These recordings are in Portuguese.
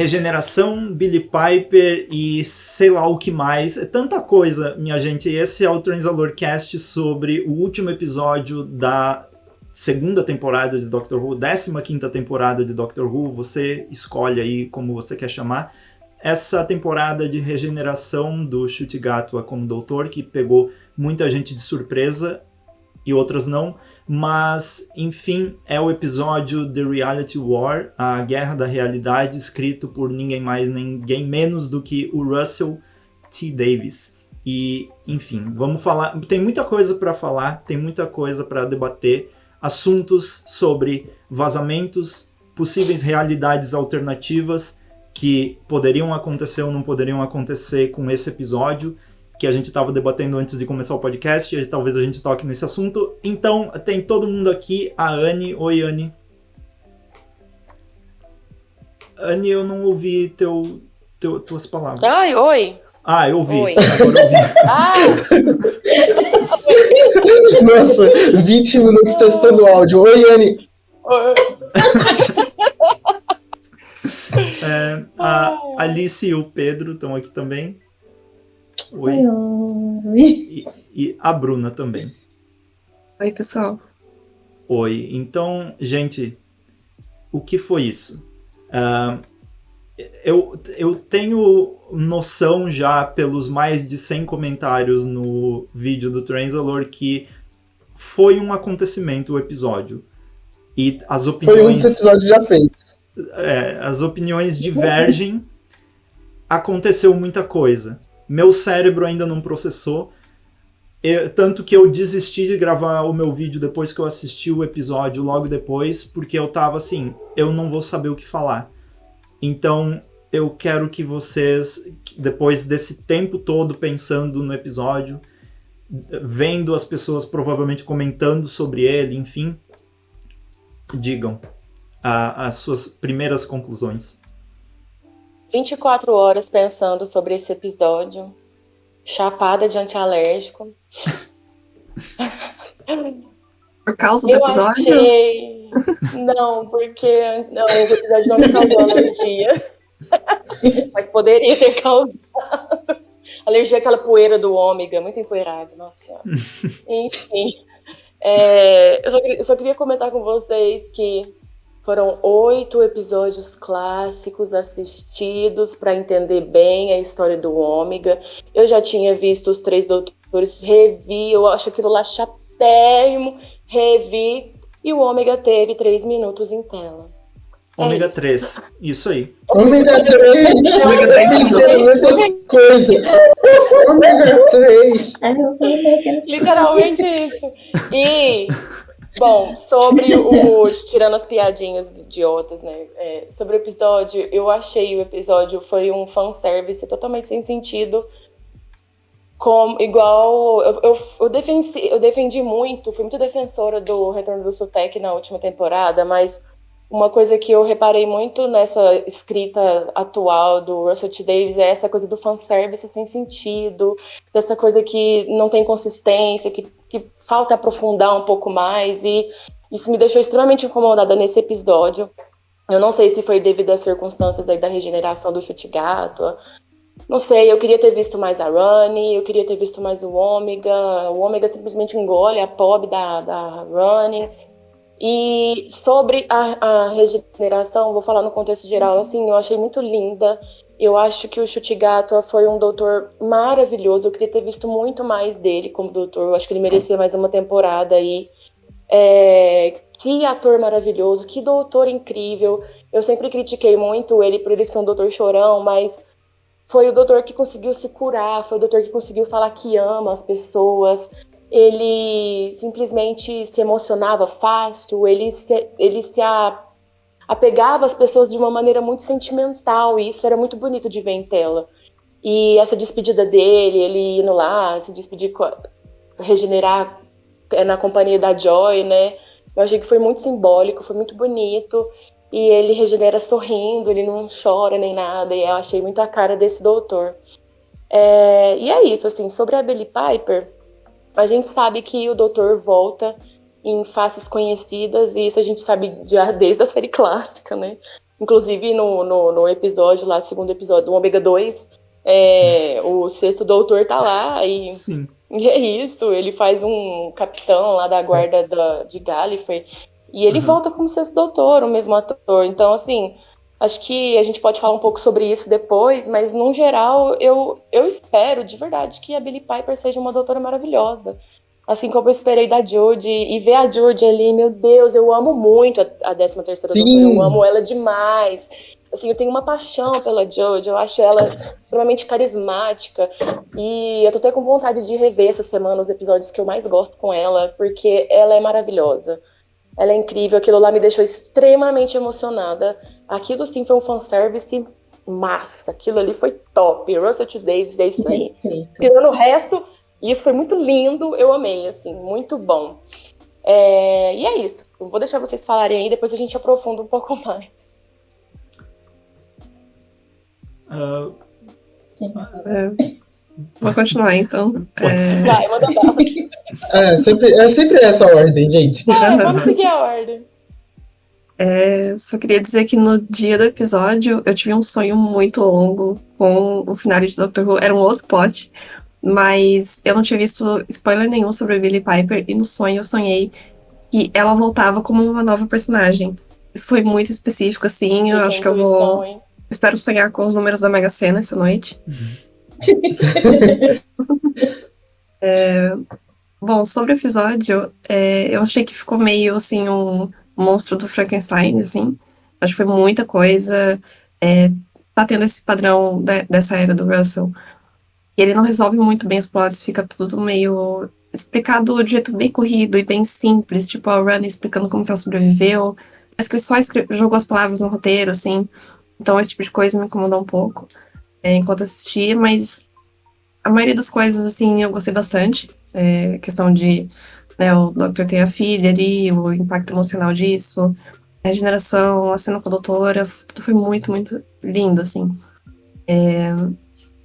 regeneração, Billie Piper e sei lá o que mais. É tanta coisa, minha gente. Esse é o Transalorcast sobre o último episódio da segunda temporada de Doctor Who, 15ª temporada de Doctor Who. Você escolhe aí como você quer chamar. Essa temporada de regeneração do Ncuti Gatwa como doutor, que pegou muita gente de surpresa e outras não, mas, enfim, é o episódio The Reality War, a Guerra da Realidade, escrito por ninguém mais, ninguém menos do que o Russell T. Davies. E, enfim, vamos falar, tem muita coisa para falar, tem muita coisa para debater, assuntos sobre vazamentos, possíveis realidades alternativas que poderiam acontecer ou não poderiam acontecer com esse episódio, que a gente estava debatendo antes de começar o podcast, e talvez a gente toque nesse assunto. Então, tem todo mundo aqui, a Anne. Oi, Anne. Anne, eu não ouvi tuas palavras. Ai, oi. Ah, eu ouvi. Oi. Agora eu ouvi. Nossa, 20 minutos testando o áudio. Oi, Anne. Oi. A Alice e o Pedro estão aqui também. Oi. Oi. E a Bruna também. Oi, pessoal. Oi. Então, gente, o que foi isso? Eu tenho noção já pelos mais de 100 comentários no vídeo do Transalore que foi um acontecimento o episódio. E as opiniões... Foi um dos episódios já feitos. As opiniões divergem. Aconteceu muita coisa. Meu cérebro ainda não processou. Tanto que eu desisti de gravar o meu vídeo depois que eu assisti o episódio, logo depois, porque eu tava assim, eu não vou saber o que falar. Então, eu quero que vocês, depois desse tempo todo pensando no episódio, vendo as pessoas provavelmente comentando sobre ele, enfim, digam as suas primeiras conclusões. 24 horas pensando sobre esse episódio. Chapada de antialérgico. Por causa do episódio? Achei... Não, porque não, o episódio não me causou alergia. Mas poderia ter causado. Alergia àquela poeira do ômega, muito empoeirado, nossa senhora. Enfim. Eu só queria comentar com vocês que foram 8 episódios clássicos assistidos para entender bem a história do ômega. Eu já tinha visto os 3 doutores, revi, eu acho aquilo lá chatérrimo, revi, e o ômega teve 3 minutos em tela. Ômega 3, isso aí. Ômega 3! Ômega 3 mesma coisa. Ômega 3! Literalmente isso. E... Bom, sobre tirando as piadinhas idiotas, né? Sobre o episódio, eu achei o episódio foi um fanservice totalmente sem sentido. Igual eu defendi muito, fui muito defensora do Retorno do Sutekh na última temporada, mas uma coisa que eu reparei muito nessa escrita atual do Russell T. Davies é essa coisa do fanservice sem sentido, dessa coisa que não tem consistência, que falta aprofundar um pouco mais, e isso me deixou extremamente incomodada nesse episódio. Eu não sei se foi devido às circunstâncias aí da regeneração do Ncuti Gatwa, não sei, eu queria ter visto mais a Rani, eu queria ter visto mais o Ômega simplesmente engole a pobre da Rani. E sobre a regeneração, vou falar no contexto geral, assim, eu achei muito linda. Eu acho que o Ncuti Gatwa foi um doutor maravilhoso. Eu queria ter visto muito mais dele como doutor. Eu acho que ele merecia mais uma temporada aí. Que ator maravilhoso, que doutor incrível. Eu sempre critiquei muito ele por ele ser um doutor chorão, mas foi o doutor que conseguiu se curar, foi o doutor que conseguiu falar que ama as pessoas. Ele simplesmente se emocionava fácil, ele se apegava às pessoas de uma maneira muito sentimental, e isso era muito bonito de ver em tela. E essa despedida dele, ele indo lá, se despedir, regenerar na companhia da Joy, né? Eu achei que foi muito simbólico, foi muito bonito, e ele regenera sorrindo, ele não chora nem nada, e eu achei muito a cara desse doutor. E é isso, assim, sobre a Billie Piper, a gente sabe que o doutor volta em faces conhecidas, e isso a gente sabe já desde a série clássica, né? Inclusive, no episódio lá, segundo episódio do Ômega 2, o sexto doutor tá lá e Sim. é isso. Ele faz um capitão lá da guarda de Gallifrey e ele volta como sexto doutor, o mesmo ator. Então, assim, acho que a gente pode falar um pouco sobre isso depois, mas, no geral, eu espero, de verdade, que a Billie Piper seja uma doutora maravilhosa. Assim como eu esperei da Jodie, e ver a Jodie ali, meu Deus, eu amo muito a 13ª doutora, eu amo ela demais. Assim, eu tenho uma paixão pela Jodie, eu acho ela extremamente carismática, e eu tô até com vontade de rever essa semana os episódios que eu mais gosto com ela, porque ela é maravilhosa. Ela é incrível, aquilo lá me deixou extremamente emocionada. Aquilo sim foi um fanservice massa, aquilo ali foi top. Russell T. Davies, é isso aí. Tirando o resto, isso foi muito lindo, eu amei, assim, muito bom. E é isso, eu vou deixar vocês falarem aí, depois a gente aprofunda um pouco mais. Vou continuar, então. Pode ser. Vai, manda bala. É sempre essa a ordem, gente. Vamos seguir a ordem. Só queria dizer que no dia do episódio eu tive um sonho muito longo com o final de Doctor Who. Era um outro plot, mas eu não tinha visto spoiler nenhum sobre a Billie Piper, e no sonho eu sonhei que ela voltava como uma nova personagem. Isso foi muito específico, assim. Eu acho que eu vou. Espero sonhar com os números da Mega Sena essa noite. Bom, sobre o episódio, eu achei que ficou meio assim um monstro do Frankenstein, assim. Acho que foi muita coisa. Tá tendo esse padrão dessa era do Russell. E ele não resolve muito bem os plots, fica tudo meio explicado de jeito bem corrido e bem simples, tipo a Rani explicando como que ela sobreviveu. Parece que ele só jogou as palavras no roteiro, assim. Então esse tipo de coisa me incomodou um pouco enquanto assistia, mas a maioria das coisas, assim, eu gostei bastante. Questão de, né, o Doctor ter a filha ali, o impacto emocional disso, a regeneração, a cena com a doutora, tudo foi muito, muito lindo, assim.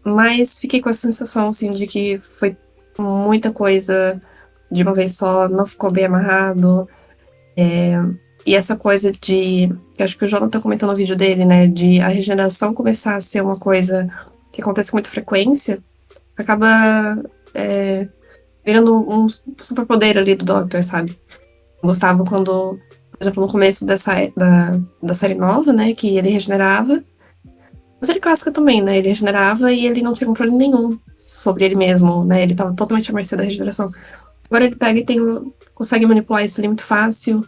Mas fiquei com essa sensação, assim, de que foi muita coisa de uma vez só, não ficou bem amarrado. E essa coisa que acho que o Jonathan comentou no vídeo dele, né, de a regeneração começar a ser uma coisa que acontece com muita frequência, acaba virando um superpoder ali do Doctor, sabe? Eu gostava quando, por exemplo, no começo da série nova, né, que ele regenerava. A série clássica também, né, ele regenerava e ele não tinha controle nenhum sobre ele mesmo, né, ele tava totalmente à mercê da regeneração. Agora ele pega e consegue manipular isso ali muito fácil.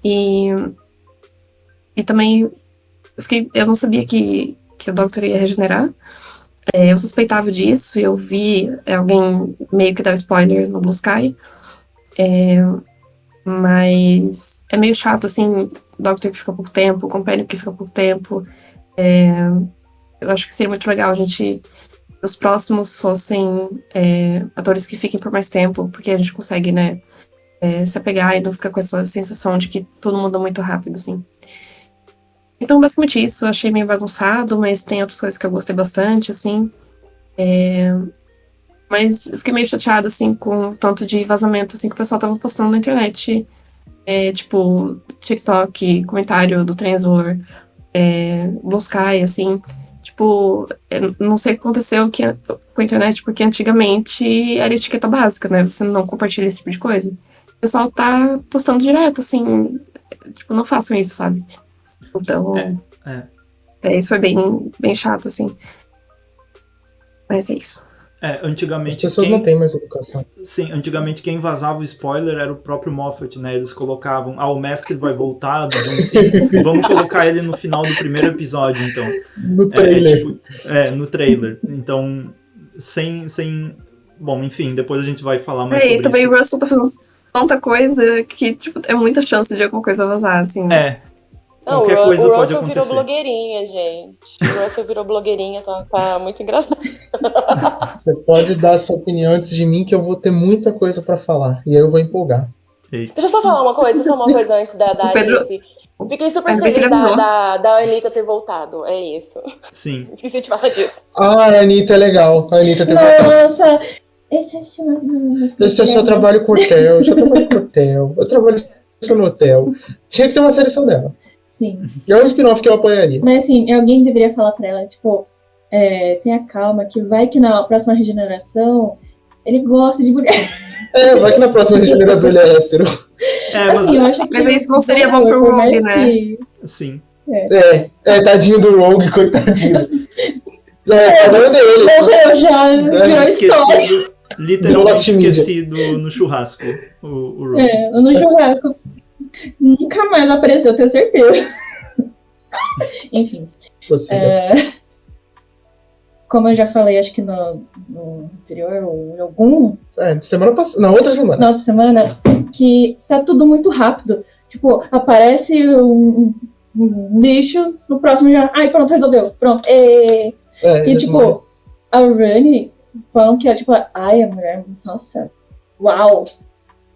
E também eu não sabia que o Doctor ia regenerar. Eu suspeitava disso, eu vi alguém meio que dar spoiler no Blue Sky. Mas é meio chato, assim, Doctor que fica pouco tempo, Companion que fica pouco tempo. Eu acho que seria muito legal a gente, os próximos fossem atores que fiquem por mais tempo, porque a gente consegue, né, se apegar e não ficar com essa sensação de que tudo muda muito rápido, assim. Então, basicamente isso. Eu achei meio bagunçado, mas tem outras coisas que eu gostei bastante, assim. Mas eu fiquei meio chateada, assim, com o tanto de vazamento, assim, que o pessoal tava postando na internet. Tipo, TikTok, comentário do Trenzor, Blue Sky, assim. Tipo, não sei o que aconteceu com a internet, porque antigamente era etiqueta básica, né? Você não compartilha esse tipo de coisa. O pessoal tá postando direto, assim. Tipo, não façam isso, sabe? Então, isso foi bem, bem chato, assim. Mas é isso. Antigamente... As pessoas não têm mais educação. Sim, antigamente quem vazava o spoiler era o próprio Moffat, né? Eles colocavam, o mestre vai voltar do John Cena, vamos colocar ele no final do primeiro episódio, então. No trailer. No trailer. Então, sem... Bom, enfim, depois a gente vai falar mais sobre isso. E também isso. o Russell tá fazendo tanta coisa que, tipo, é muita chance de alguma coisa vazar, assim. Né? Qualquer coisa pode acontecer. O Russell virou blogueirinha, gente. O Russell virou blogueirinha, tá muito engraçado. Você pode dar a sua opinião antes de mim, que eu vou ter muita coisa pra falar. E aí eu vou empolgar. Eita. Deixa eu só falar uma coisa antes da Alice. Fiquei super feliz da Anitta ter voltado. É isso. Sim. Esqueci de falar disso. A Anitta é legal. A Anitta ter voltado. Nossa! Esse é o seu trabalho com hotel. Eu trabalho no hotel. Tinha que ter uma seleção dela. Sim. É um spin-off que eu apoiaria. Mas assim, alguém deveria falar pra ela, tipo, tenha calma, que vai que na próxima regeneração ele gosta de mulher. Vai que na próxima regeneração ele é hétero. Mas, assim, eu acho que Mas isso não seria bom pro Rogue, né? sim. Tadinho do Rogue, coitadinho. Problema dele. Morreu já, virou história. Esquecido, literalmente esquecido no churrasco. O Rogue. No churrasco. Nunca mais apareceu, eu tenho certeza. Enfim. Como eu já falei, acho que no anterior, ou em algum... semana passada, na outra semana. Na outra semana, que tá tudo muito rápido. Tipo, aparece um bicho, no próximo já... Ai, pronto, resolveu. Pronto. E tipo, a Rani falam que é tipo... Ai, a mulher... Nossa. Uau.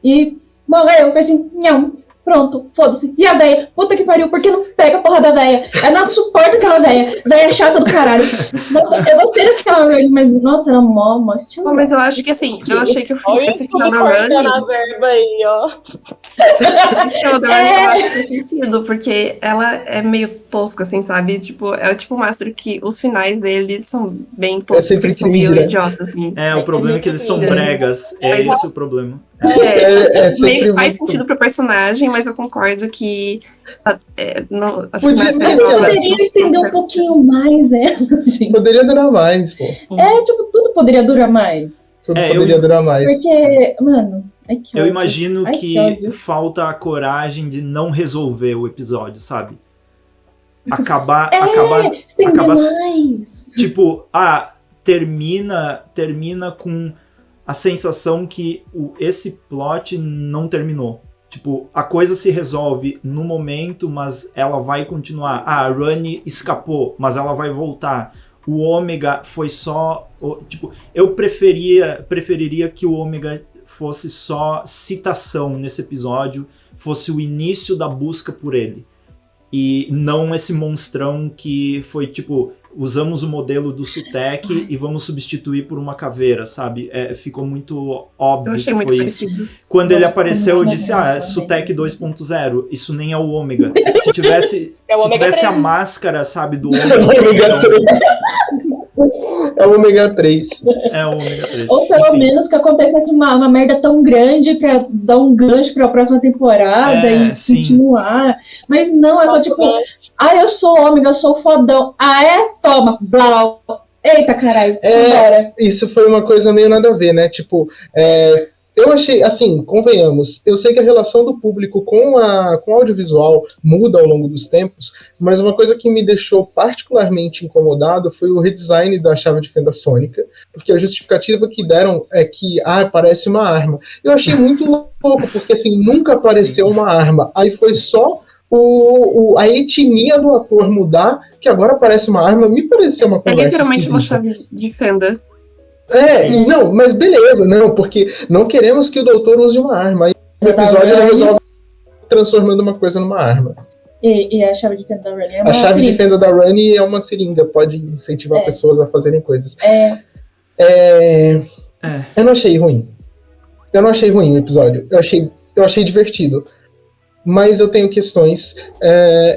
E morreu. Eu pensei assim... Não. Pronto, foda-se. E a véia? Puta que pariu, por que não pega a porra da véia? Eu não suporto aquela véia. Véia chata do caralho. Nossa, eu gostei daquela Rani, mas nossa, era mó estilo. Mas eu acho que assim, eu achei que esse final da Rani... a verba aí, ó. Esse final da Rani eu acho que faz sentido, porque ela é meio tosca, assim, sabe? Tipo, é o tipo Master que os finais dele são bem toscos, porque eles são meio idiotas, assim. O problema é que eles são bregas. É esse o problema. Meio faz sentido pro personagem, mas eu concordo que não, acho que poderia estender um pouquinho mais ela, gente. Poderia durar mais, pô. Tipo, tudo poderia durar mais. Tudo poderia durar mais. Porque, mano, eu imagino que falta a coragem de não resolver o episódio, sabe? Acabar mais. Tipo, termina com a sensação que esse plot não terminou. Tipo, a coisa se resolve no momento, mas ela vai continuar. A Rani escapou, mas ela vai voltar. O Ômega foi só... Tipo, eu preferiria que o Ômega fosse só citação nesse episódio, fosse o início da busca por ele. E não esse monstrão que foi, tipo... Usamos o modelo do Sutekh e vamos substituir por uma caveira, sabe? Ficou muito óbvio. Eu achei muito parecido. Quando ele apareceu, eu disse, Sutekh 2.0. Isso nem é o Ômega. Se tivesse a máscara, sabe, do Ômega. É o Ômega 3. É o Ômega 3. Ou pelo menos que acontecesse uma merda tão grande pra dar um gancho pra próxima temporada e continuar. Mas não, é só tipo... eu sou Ômega, eu sou fodão. Toma, blau. Eita, caralho. Bora. Isso foi uma coisa meio nada a ver, né? Tipo, eu achei, assim, convenhamos, eu sei que a relação do público com o audiovisual muda ao longo dos tempos, mas uma coisa que me deixou particularmente incomodado foi o redesign da chave de fenda sônica, porque a justificativa que deram é que, parece uma arma. Eu achei muito louco, porque, assim, nunca apareceu uma arma. Aí foi só a etnia do ator mudar, que agora parece uma arma, me pareceu uma conversa literalmente esquisita. uma chave de fenda. Não, mas beleza, não, porque não queremos que o doutor use uma arma. Aí no episódio ele resolve transformando uma coisa numa arma. E a chave de fenda da Rani é uma A chave seringa. de fenda da Rani é uma seringa, pode incentivar pessoas a fazerem coisas. Eu não achei ruim. Eu não achei ruim o episódio. Eu achei divertido. Mas eu tenho questões.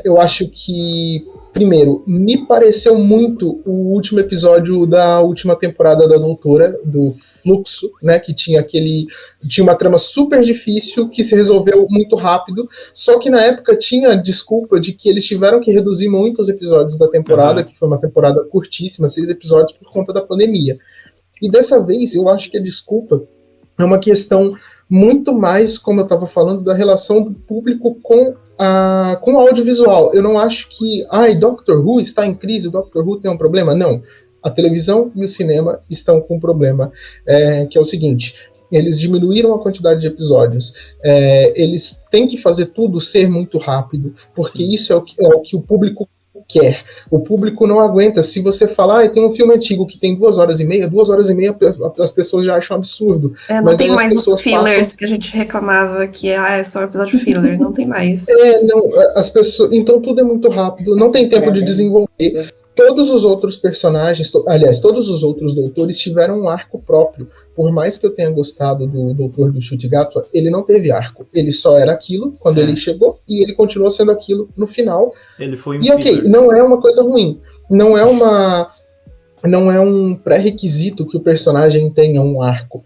Eu acho que, primeiro, me pareceu muito o último episódio da última temporada da Doutora, do Fluxo, né? Que tinha uma trama super difícil que se resolveu muito rápido. Só que na época tinha a desculpa de que eles tiveram que reduzir muito os episódios da temporada, que foi uma temporada curtíssima, 6 episódios por conta da pandemia. E dessa vez, eu acho que a desculpa é uma questão muito mais, como eu estava falando, da relação do público com o audiovisual. Eu não acho que Doctor Who está em crise, Doctor Who tem um problema. Não. A televisão e o cinema estão com um problema, que é o seguinte: eles diminuíram a quantidade de episódios. Eles têm que fazer tudo ser muito rápido, porque isso é o que o público quer. O público não aguenta. Se você falar, tem um filme antigo que tem 2 horas e meia, 2 horas e meia as pessoas já acham absurdo. Não mas tem mais os fillers que a gente reclamava que é só um episódio filler, não tem mais. As pessoas, então tudo é muito rápido, não tem tempo de desenvolver. Todos os outros personagens, aliás, todos os outros doutores tiveram um arco próprio, por mais que eu tenha gostado do Doutor do Chute Gatwa, ele não teve arco. Ele só era aquilo quando ele chegou e ele continuou sendo aquilo no final. Ele foi um E ok, não é uma coisa ruim. Não é um pré-requisito que o personagem tenha um arco,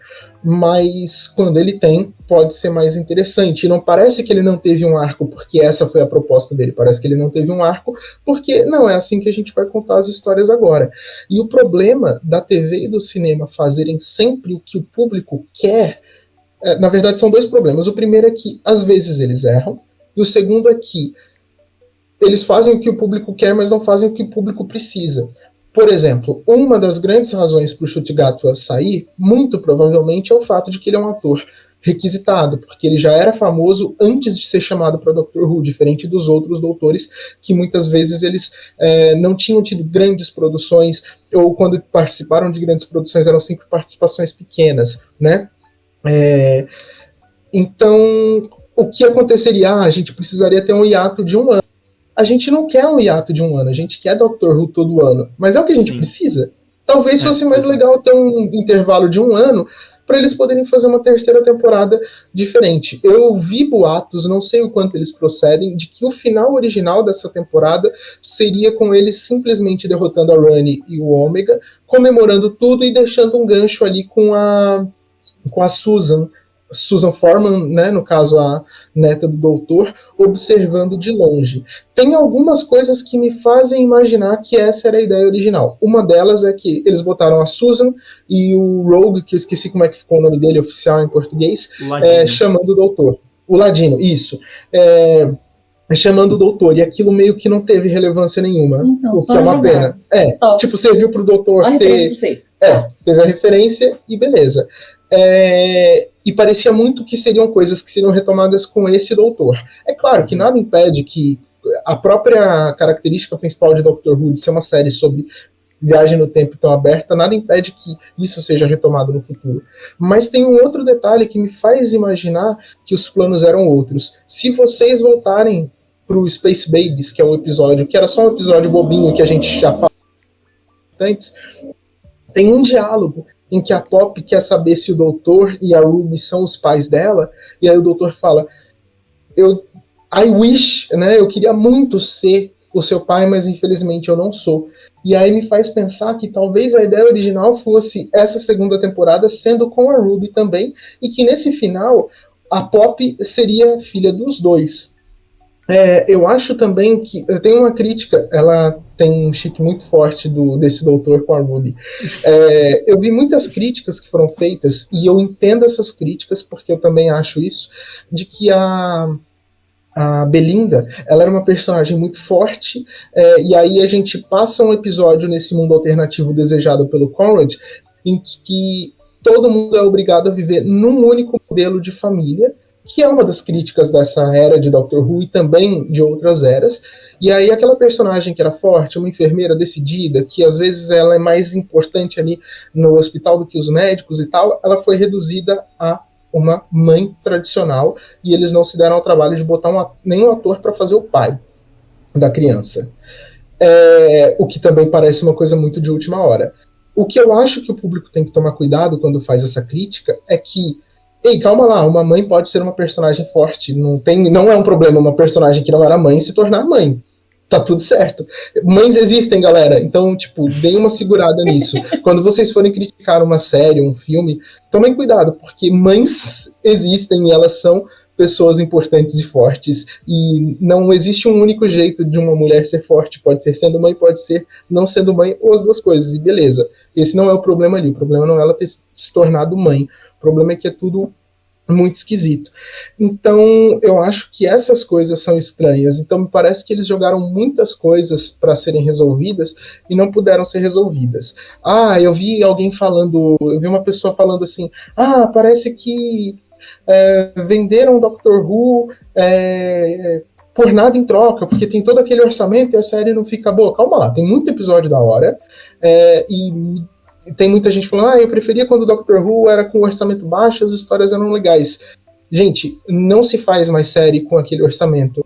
mas quando ele tem, pode ser mais interessante. E não parece que ele não teve um arco porque essa foi a proposta dele, parece que ele não teve um arco porque não é assim que a gente vai contar as histórias agora. E o problema da TV e do cinema fazerem sempre o que o público quer, na verdade são dois problemas. O primeiro é que às vezes eles erram, e o segundo é que eles fazem o que o público quer, mas não fazem o que o público precisa. Por exemplo, uma das grandes razões para o Chute Gatwa sair, muito provavelmente, é o fato de que ele é um ator requisitado, porque ele já era famoso antes de ser chamado para Doctor Who, diferente dos outros doutores, que muitas vezes eles não tinham tido grandes produções, ou quando participaram de grandes produções eram sempre participações pequenas, né? Então, o que aconteceria? A gente precisaria ter um hiato de 1 ano. A gente não quer um hiato de 1 ano, a gente quer Doctor Who todo ano, mas é o que a gente precisa. Talvez fosse mais legal ter um intervalo de 1 ano para eles poderem fazer uma terceira temporada diferente. Eu vi boatos, não sei o quanto eles procedem, de que o final original dessa temporada seria com eles simplesmente derrotando a Rani e o Ômega, comemorando tudo e deixando um gancho ali com a Susan Foreman, né, no caso a neta do doutor, observando de longe. Tem algumas coisas que me fazem imaginar que essa era a ideia original. Uma delas é que eles botaram a Susan e o Rogue, que eu esqueci como é que ficou o nome dele oficial em português, chamando o doutor. O Ladino, isso. Chamando o doutor, e aquilo meio que não teve relevância nenhuma, então, o que é uma pena. Tipo, serviu pro doutor teve a referência e beleza. E parecia muito que seriam coisas que seriam retomadas com esse doutor. É claro que nada impede que a própria característica principal de Doctor Who, de ser uma série sobre viagem no tempo tão aberta, nada impede que isso seja retomado no futuro. Mas tem um outro detalhe que me faz imaginar que os planos eram outros. Se vocês voltarem pro Space Babies, que é um episódio, que era só um episódio bobinho que a gente já falou antes, tem um diálogo em que a Pop quer saber se o doutor e a Ruby são os pais dela, e aí o doutor fala, I wish, né, eu queria muito ser o seu pai, mas infelizmente eu não sou. E aí me faz pensar que talvez a ideia original fosse essa segunda temporada sendo com a Ruby também, e que nesse final a Pop seria filha dos dois. Eu acho também que tem uma crítica, ela tem um chip muito forte desse doutor com a Ruby. Eu vi muitas críticas que foram feitas, e eu entendo essas críticas, porque eu também acho isso, de que a Belinda, ela era uma personagem muito forte, e aí a gente passa um episódio nesse mundo alternativo desejado pelo Conrad, em que todo mundo é obrigado a viver num único modelo de família, que é uma das críticas dessa era de Doctor Who e também de outras eras. E aí aquela personagem que era forte, uma enfermeira decidida, que às vezes ela é mais importante ali no hospital do que os médicos e tal, ela foi reduzida a uma mãe tradicional, e eles não se deram ao trabalho de botar nenhum ator para fazer o pai da criança. O que também parece uma coisa muito de última hora. O que eu acho que o público tem que tomar cuidado quando faz essa crítica é que, ei, calma lá, uma mãe pode ser uma personagem forte, não é um problema uma personagem que não era mãe se tornar mãe. Tá tudo certo. Mães existem, galera. Então, tipo, deem uma segurada nisso. Quando vocês forem criticar uma série, um filme, tomem cuidado, porque mães existem e elas são pessoas importantes e fortes. E não existe um único jeito de uma mulher ser forte. Pode ser sendo mãe, pode ser não sendo mãe, ou as duas coisas. E beleza. Esse não é o problema ali. O problema não é ela ter se tornado mãe. O problema é que é tudo muito esquisito. Então, eu acho que essas coisas são estranhas. Então, me parece que eles jogaram muitas coisas para serem resolvidas e não puderam ser resolvidas. Eu vi uma pessoa falando assim, parece que venderam Doctor Who por nada em troca, porque tem todo aquele orçamento e a série não fica boa. Calma lá, tem muito episódio da hora, e tem muita gente falando, eu preferia quando o Doctor Who era com orçamento baixo, as histórias eram legais. Gente, não se faz mais série com aquele orçamento.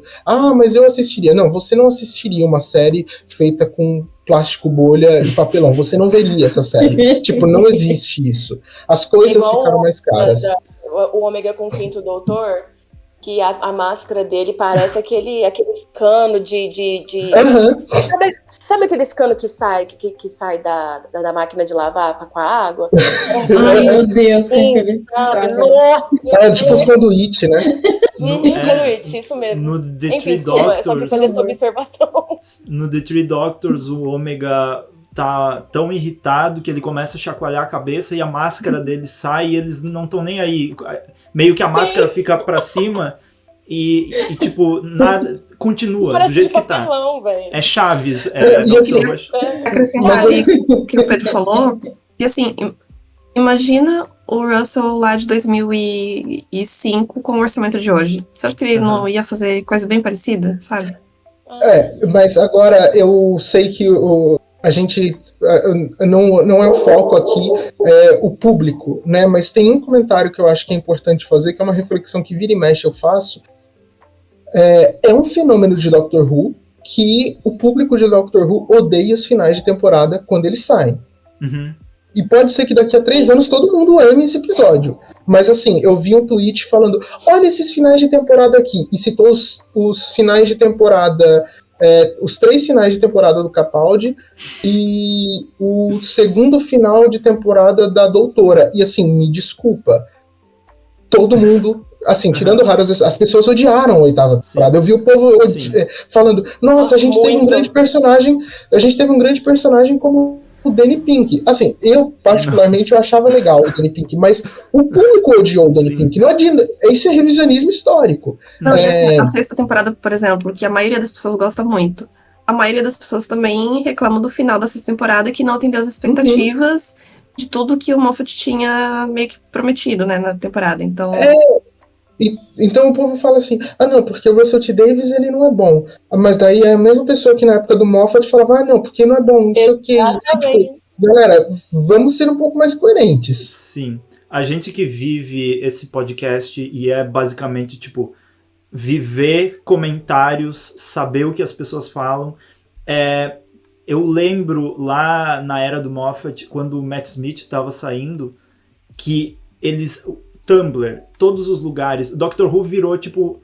Mas eu assistiria. Não, você não assistiria uma série feita com plástico, bolha e papelão. Você não veria essa série. Tipo, não existe isso. As coisas ficaram mais caras. O Ômega com o Quinto Doutor, que a máscara dele parece aquele cano de... Uhum. Sabe aquele cano que sai da máquina de lavar com a água? Ai, meu Deus, Tipo os conduíte, né? Conduíte, isso mesmo. No The Enfim, Three Doctors, só pra fazer essa observação. No The Three Doctors, o Ômega tá tão irritado que ele começa a chacoalhar a cabeça e a máscara dele sai e eles não estão nem aí. Meio que a máscara fica pra cima e tipo, nada, continua Parece do jeito que papelão, tá. véio. É Chaves. Acrescentar ali o que o Pedro falou, e assim, imagina o Russell lá de 2005 com o orçamento de hoje. Você acha que ele não ia fazer coisa bem parecida, sabe? Mas agora eu sei que a gente não é o foco aqui, o público, né? Mas tem um comentário que eu acho que é importante fazer, que é uma reflexão que vira e mexe eu faço. É um fenômeno de Doctor Who que o público de Doctor Who odeia os finais de temporada quando eles saem. Uhum. E pode ser que daqui a 3 anos todo mundo ame esse episódio. Mas assim, eu vi um tweet falando: olha esses finais de temporada aqui. E citou os finais de temporada, os 3 finais de temporada do Capaldi e o segundo final de temporada da Doutora. E assim, me desculpa, todo mundo, assim, tirando raras, as pessoas odiaram a 8ª temporada. Eu vi o povo falando: nossa, a gente teve um grande personagem, como o Danny Pink. Assim, eu particularmente eu achava legal o Danny Pink, mas o público odiou o Danny Pink. Não adianta, isso é revisionismo histórico. Não, e assim, a 6ª temporada, por exemplo, que a maioria das pessoas gosta muito, a maioria das pessoas também reclamam do final da 6ª temporada, que não atendeu as expectativas de tudo que o Moffat tinha meio que prometido, né, na temporada. Então... Então o povo fala assim: não, porque o Russell T. Davies ele não é bom. Mas daí é a mesma pessoa que na época do Moffat falava: não, porque não é bom, não sei o quê. Tipo, galera, vamos ser um pouco mais coerentes. Sim. A gente que vive esse podcast e é basicamente, tipo, viver comentários, saber o que as pessoas falam. Eu lembro lá na era do Moffat, quando o Matt Smith estava saindo, que eles... Tumblr, todos os lugares. Doctor Who virou tipo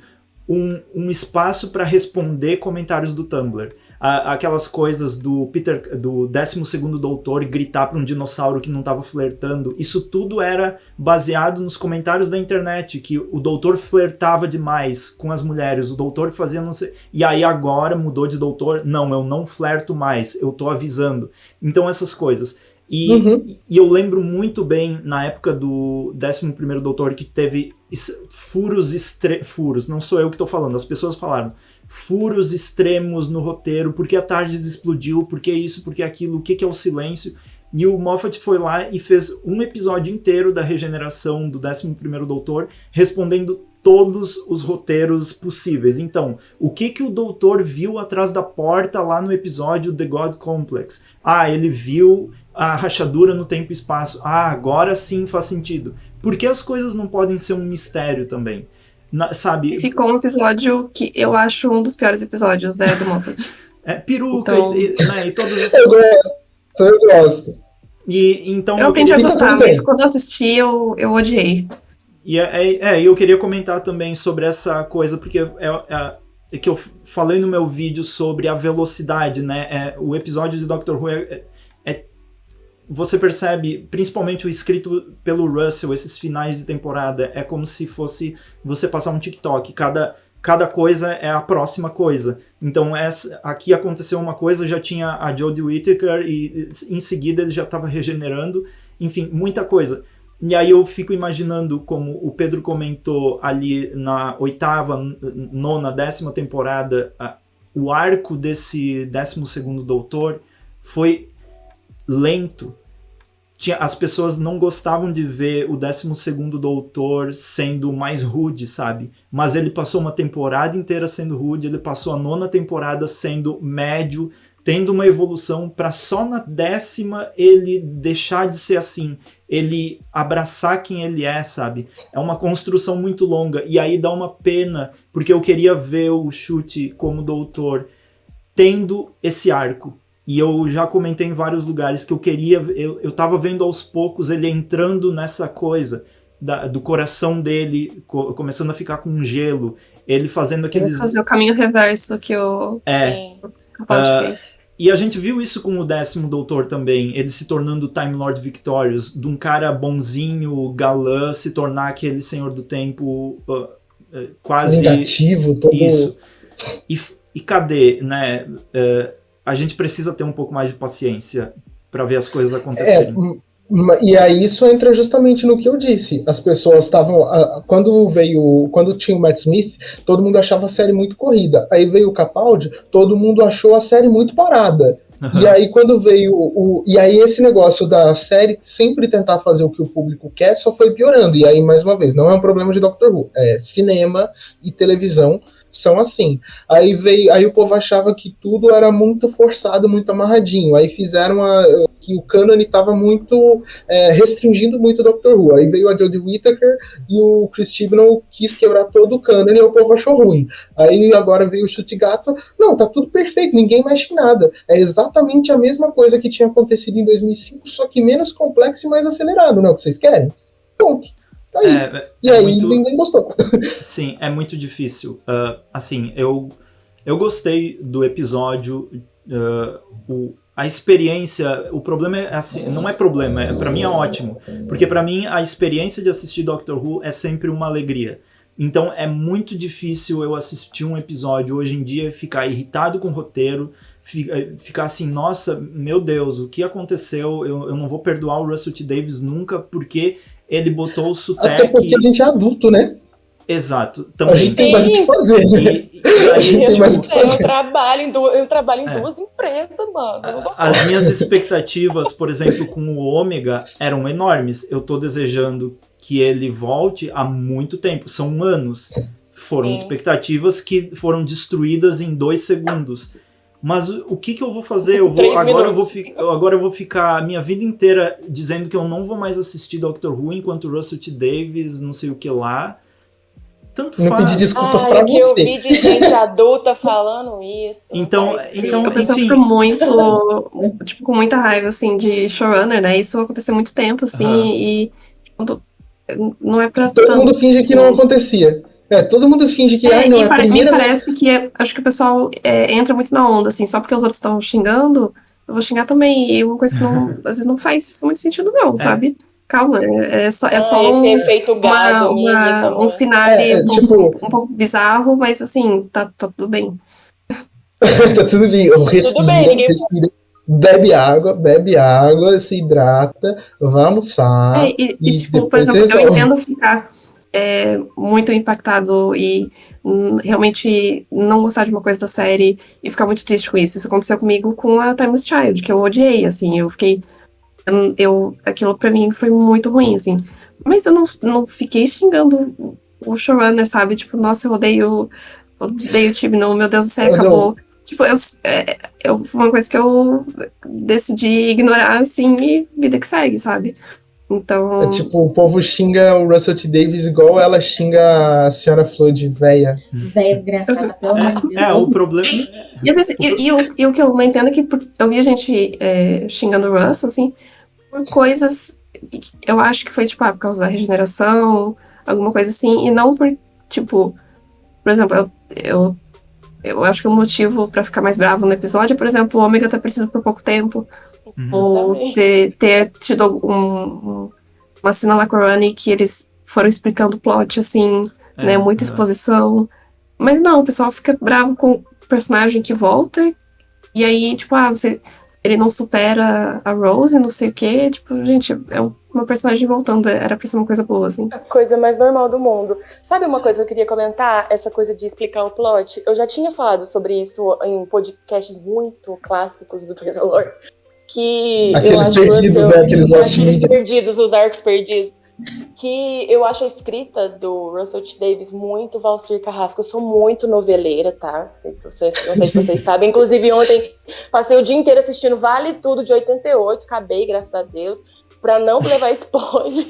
um espaço para responder comentários do Tumblr. Aquelas coisas do 12º Doutor gritar para um dinossauro que não estava flertando. Isso tudo era baseado nos comentários da internet, que o Doutor flertava demais com as mulheres, o Doutor fazia não sei... E aí agora mudou de Doutor, não, eu não flerto mais, eu tô avisando. Então essas coisas. E eu lembro muito bem, na época do 11º Doutor, que teve furos, não sou eu que tô falando, as pessoas falaram, furos extremos no roteiro, porque a TARDIS explodiu, porque isso, porque aquilo, o que é o silêncio, e o Moffat foi lá e fez um episódio inteiro da regeneração do 11º Doutor, respondendo todos os roteiros possíveis. Então, o que o doutor viu atrás da porta lá no episódio The God Complex? Ele viu a rachadura no tempo e espaço. Agora sim faz sentido. Por que as coisas não podem ser um mistério também? Sabe? Ficou um episódio que eu acho um dos piores episódios do Moffat. Peruca então... e todas essas Eu gosto. Então eu aprendi a gostar, mas quando eu assisti, eu odiei. E eu queria comentar também sobre essa coisa, porque é que eu falei no meu vídeo sobre a velocidade, né? O episódio de Doctor Who você percebe, principalmente o escrito pelo Russell, esses finais de temporada, é como se fosse você passar um TikTok, cada coisa é a próxima coisa. Então aqui aconteceu uma coisa, já tinha a Jodie Whittaker e em seguida ele já estava regenerando, enfim, muita coisa. E aí eu fico imaginando, como o Pedro comentou ali na 8ª, 9ª, 10ª temporada, o arco desse 12º Doutor foi lento. As pessoas não gostavam de ver o 12º Doutor sendo mais rude, sabe? Mas ele passou uma temporada inteira sendo rude, ele passou a 9ª temporada sendo médio, tendo uma evolução para só na 10ª ele deixar de ser assim, ele abraçar quem ele é, sabe? É uma construção muito longa, e aí dá uma pena, porque eu queria ver o Chute como doutor tendo esse arco. E eu já comentei em vários lugares que eu tava vendo aos poucos ele entrando nessa coisa do coração dele começando a ficar com gelo, ele fazendo aqueles... Fazer o caminho reverso que o Capaldi fez. E a gente viu isso com o 10º Doutor também, ele se tornando o Time Lord Victorious, de um cara bonzinho, galã, se tornar aquele Senhor do Tempo quase... negativo, todo... Isso. E cadê, né? A gente precisa ter um pouco mais de paciência para ver as coisas acontecerem. E aí isso entra justamente no que eu disse. As pessoas estavam... Quando tinha o Matt Smith, todo mundo achava a série muito corrida. Aí veio o Capaldi, todo mundo achou a série muito parada. Uhum. E aí quando veio e aí esse negócio da série sempre tentar fazer o que o público quer só foi piorando. E aí, mais uma vez, não é um problema de Doctor Who. Cinema e televisão são assim. Aí o povo achava que tudo era muito forçado, muito amarradinho. Aí fizeram que o canon estava muito restringindo muito o Doctor Who. Aí veio a Jodie Whittaker e o Chris Chibnall quis quebrar todo o canon e o povo achou ruim. Aí agora veio o Chute Gato. Não, tá tudo perfeito, ninguém mexe em nada. É exatamente a mesma coisa que tinha acontecido em 2005, só que menos complexo e mais acelerado, não é o que vocês querem? Ponto. E aí muito... ninguém gostou. Sim, é muito difícil. Assim, eu gostei do episódio, a experiência, o problema é assim, não é problema, pra mim é ótimo, porque pra mim a experiência de assistir Doctor Who é sempre uma alegria. Então é muito difícil eu assistir um episódio hoje em dia e ficar irritado com o roteiro, ficar assim, nossa, meu Deus, o que aconteceu? Eu não vou perdoar o Russell T Davies nunca, porque ele botou o sotaque... Até porque a gente é adulto, né? Exato. Também. A gente tem mais o que fazer, né? Eu trabalho em duas empresas, mano. As minhas expectativas, por exemplo, com o Ômega, eram enormes. Eu tô desejando que ele volte há muito tempo. São anos. Foram expectativas que foram destruídas em 2 segundos. Mas o que eu vou fazer? Agora eu vou ficar a minha vida inteira dizendo que eu não vou mais assistir Doctor Who enquanto Russell T Davies, não sei o que lá. Tanto faz. Não pedir desculpas pra você. Eu vi de gente adulta falando isso. Então a pessoa fica muito, tipo, com muita raiva, assim, de showrunner, né? Isso aconteceu há muito tempo, assim, e não é pra todo mundo finge que não acontecia. Todo mundo finge que não é a primeira vez. Parece que acho que o pessoal entra muito na onda, assim, só porque os outros estão xingando, eu vou xingar também. E uma coisa que às vezes não faz muito sentido, não, sabe? Calma, é só esse efeito gado, um finale um pouco bizarro, mas assim, tá tudo bem. Tá tudo bem, respira, bebe água, se hidrata, vai almoçar. E tipo, por exemplo, eu entendo ficar muito impactado e realmente não gostar de uma coisa da série e ficar muito triste com isso. Isso aconteceu comigo com a Timeless Child, que eu odiei, assim, eu fiquei... aquilo pra mim foi muito ruim, assim. Mas eu não fiquei xingando o showrunner, sabe? Tipo, nossa, eu odeio o time, não, meu Deus do céu, acabou. Tipo, foi uma coisa que eu decidi ignorar, assim, e vida que segue, sabe? Então... tipo, o povo xinga o Russell T Davies igual ela xinga a senhora Flor de véia. Véia desgraçada, pelo amor de Deus. O problema... E, às vezes, o que eu não entendo é que eu vi a gente xingando o Russell, assim, por coisas... Eu acho que foi, tipo, por causa da regeneração, alguma coisa assim, e não por, tipo... Por exemplo, eu acho que o motivo pra ficar mais bravo no episódio é, por exemplo, o Ômega ter aparecido por pouco tempo. Ou ter tido uma cena lá com a Rani que eles foram explicando o plot, assim, né? Muita exposição. Mas não, o pessoal fica bravo com o personagem que volta. E aí, tipo, ele não supera a Rose, não sei o quê. Tipo, gente, é uma personagem voltando. Era pra ser uma coisa boa, assim. A coisa mais normal do mundo. Sabe uma coisa que eu queria comentar? Essa coisa de explicar o plot. Eu já tinha falado sobre isso em podcasts muito clássicos do Transalor. Que aqueles perdidos, né? Aqueles perdidos, os arcos perdidos. Que eu acho a escrita do Russell T Davies muito Valcir Carrasco. Eu sou muito noveleira, tá? Não sei se vocês sabem. Inclusive, ontem passei o dia inteiro assistindo Vale Tudo de 88. Acabei, graças a Deus. Pra não levar spoiler.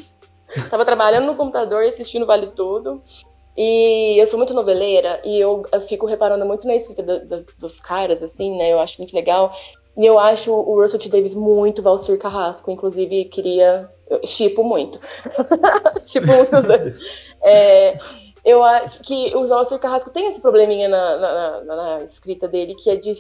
Tava trabalhando no computador e assistindo Vale Tudo. E eu sou muito noveleira. E eu fico reparando muito na escrita dos caras, assim, né? Eu acho muito legal. E eu acho o Russell T. Davies muito Valcir Carrasco, inclusive shippo muito. Shippo muitos dois. Eu acho que o Valcir Carrasco tem esse probleminha na escrita dele, que é de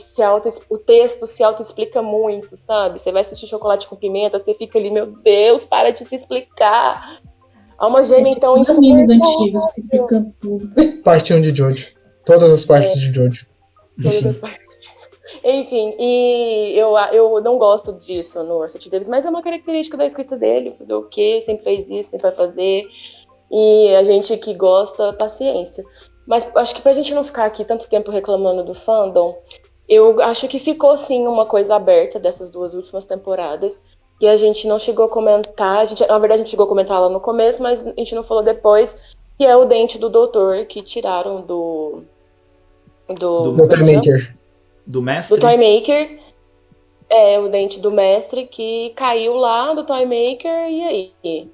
o texto se auto-explica muito, sabe? Você vai assistir Chocolate com Pimenta, você fica ali, meu Deus, para de se explicar. Há uma gêmea, então, os animes antigos explicando tudo. Parte 1 de Jojo. Todas as partes de Jojo. Todas as partes. Enfim, e eu não gosto disso no Russell T. Davies, mas é uma característica da escrita dele, fazer o quê? Sempre fez isso, sempre vai fazer. E a gente que gosta, paciência. Mas acho que pra gente não ficar aqui tanto tempo reclamando do fandom, eu acho que ficou sim uma coisa aberta dessas 2 últimas temporadas, que a gente não chegou a comentar, na verdade a gente chegou a comentar lá no começo, mas a gente não falou depois, que é o dente do doutor que tiraram do Toy Maker. Do mestre? Do Toy Maker. O dente do mestre que caiu lá do Toy Maker, e aí? Tem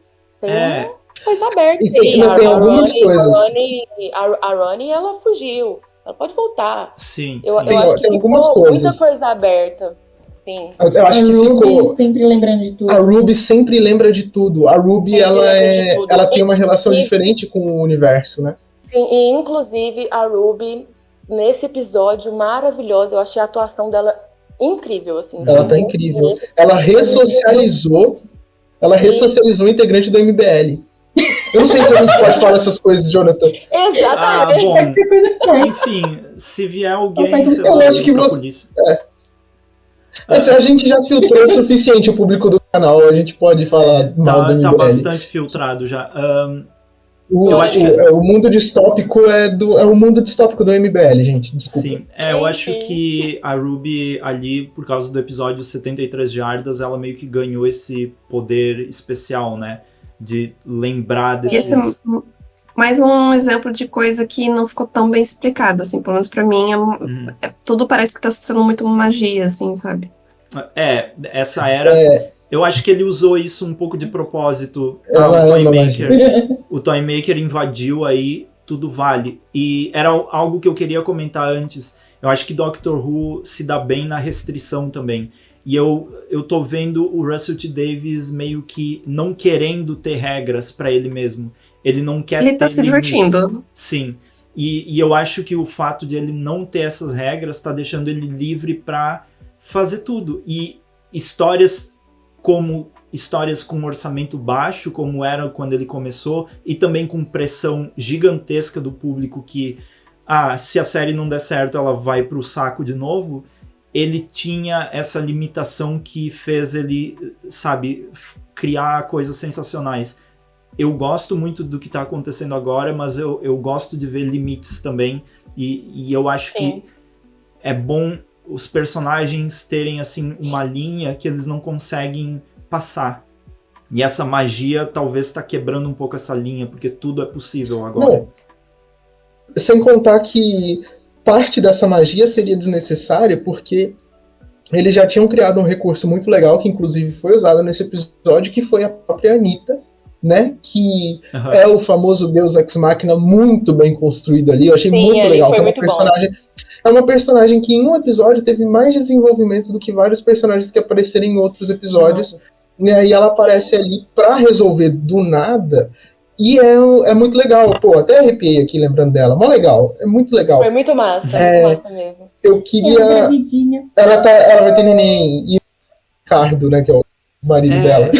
coisa aberta. E tem algumas coisas. A Ronnie, ela fugiu. Ela pode voltar. Sim, eu sim. acho que tem algumas coisas. Muita coisa aberta. Sim. Eu acho que ficou. Sempre lembrando de tudo. A Ruby sempre lembra de tudo. A Ruby, ela tem uma relação diferente com o universo, né? Sim, e inclusive a Ruby, nesse episódio maravilhoso, eu achei a atuação dela incrível, assim. Ela tá incrível. Ela ressocializou o integrante do MBL. Eu não sei se a gente pode falar essas coisas, Jonathan. Exatamente. Bom, enfim, se vier alguém, eu acho que você... Mas a gente já filtrou o suficiente o público do canal, a gente pode falar mal do MBL. Tá bastante filtrado já. O mundo distópico é o mundo distópico do MBL, gente, desculpa. Sim, eu acho que a Ruby ali, por causa do episódio 73 jardas, ela meio que ganhou esse poder especial, né? De lembrar desses... Esse é mais um exemplo de coisa que não ficou tão bem explicada, assim, pelo menos pra mim, tudo parece que tá sendo muito magia, assim, sabe? Essa era... Eu acho que ele usou isso um pouco de propósito. O Toy Maker invadiu aí, tudo vale. E era algo que eu queria comentar antes. Eu acho que Doctor Who se dá bem na restrição também. E eu tô vendo o Russell T. Davies meio que não querendo ter regras pra ele mesmo. Ele não quer ter Ele tá se divertindo. Sim. E eu acho que o fato de ele não ter essas regras tá deixando ele livre pra fazer tudo. E histórias com orçamento baixo, como era quando ele começou, e também com pressão gigantesca do público que, se a série não der certo, ela vai pro saco de novo. Ele tinha essa limitação que fez ele, sabe, criar coisas sensacionais. Eu gosto muito do que tá acontecendo agora, mas eu gosto de ver limites também, e eu acho que é bom os personagens terem, assim, uma linha que eles não conseguem passar. E essa magia talvez tá quebrando um pouco essa linha, porque tudo é possível agora. Não. Sem contar que parte dessa magia seria desnecessária, porque eles já tinham criado um recurso muito legal, que inclusive foi usado nesse episódio, que foi a própria Anitta, né? Que é o famoso Deus Ex Machina muito bem construído ali. Eu achei muito legal. Foi muito personagem. É uma personagem que em um episódio teve mais desenvolvimento do que vários personagens que apareceram em outros episódios. Né, e ela aparece ali pra resolver do nada. E é muito legal. Pô, até arrepiei aqui lembrando dela. Mó legal. É muito legal. Foi muito massa. Muito massa mesmo. Eu queria... Ela vai ter neném. E o Ricardo, né, que é o marido dela.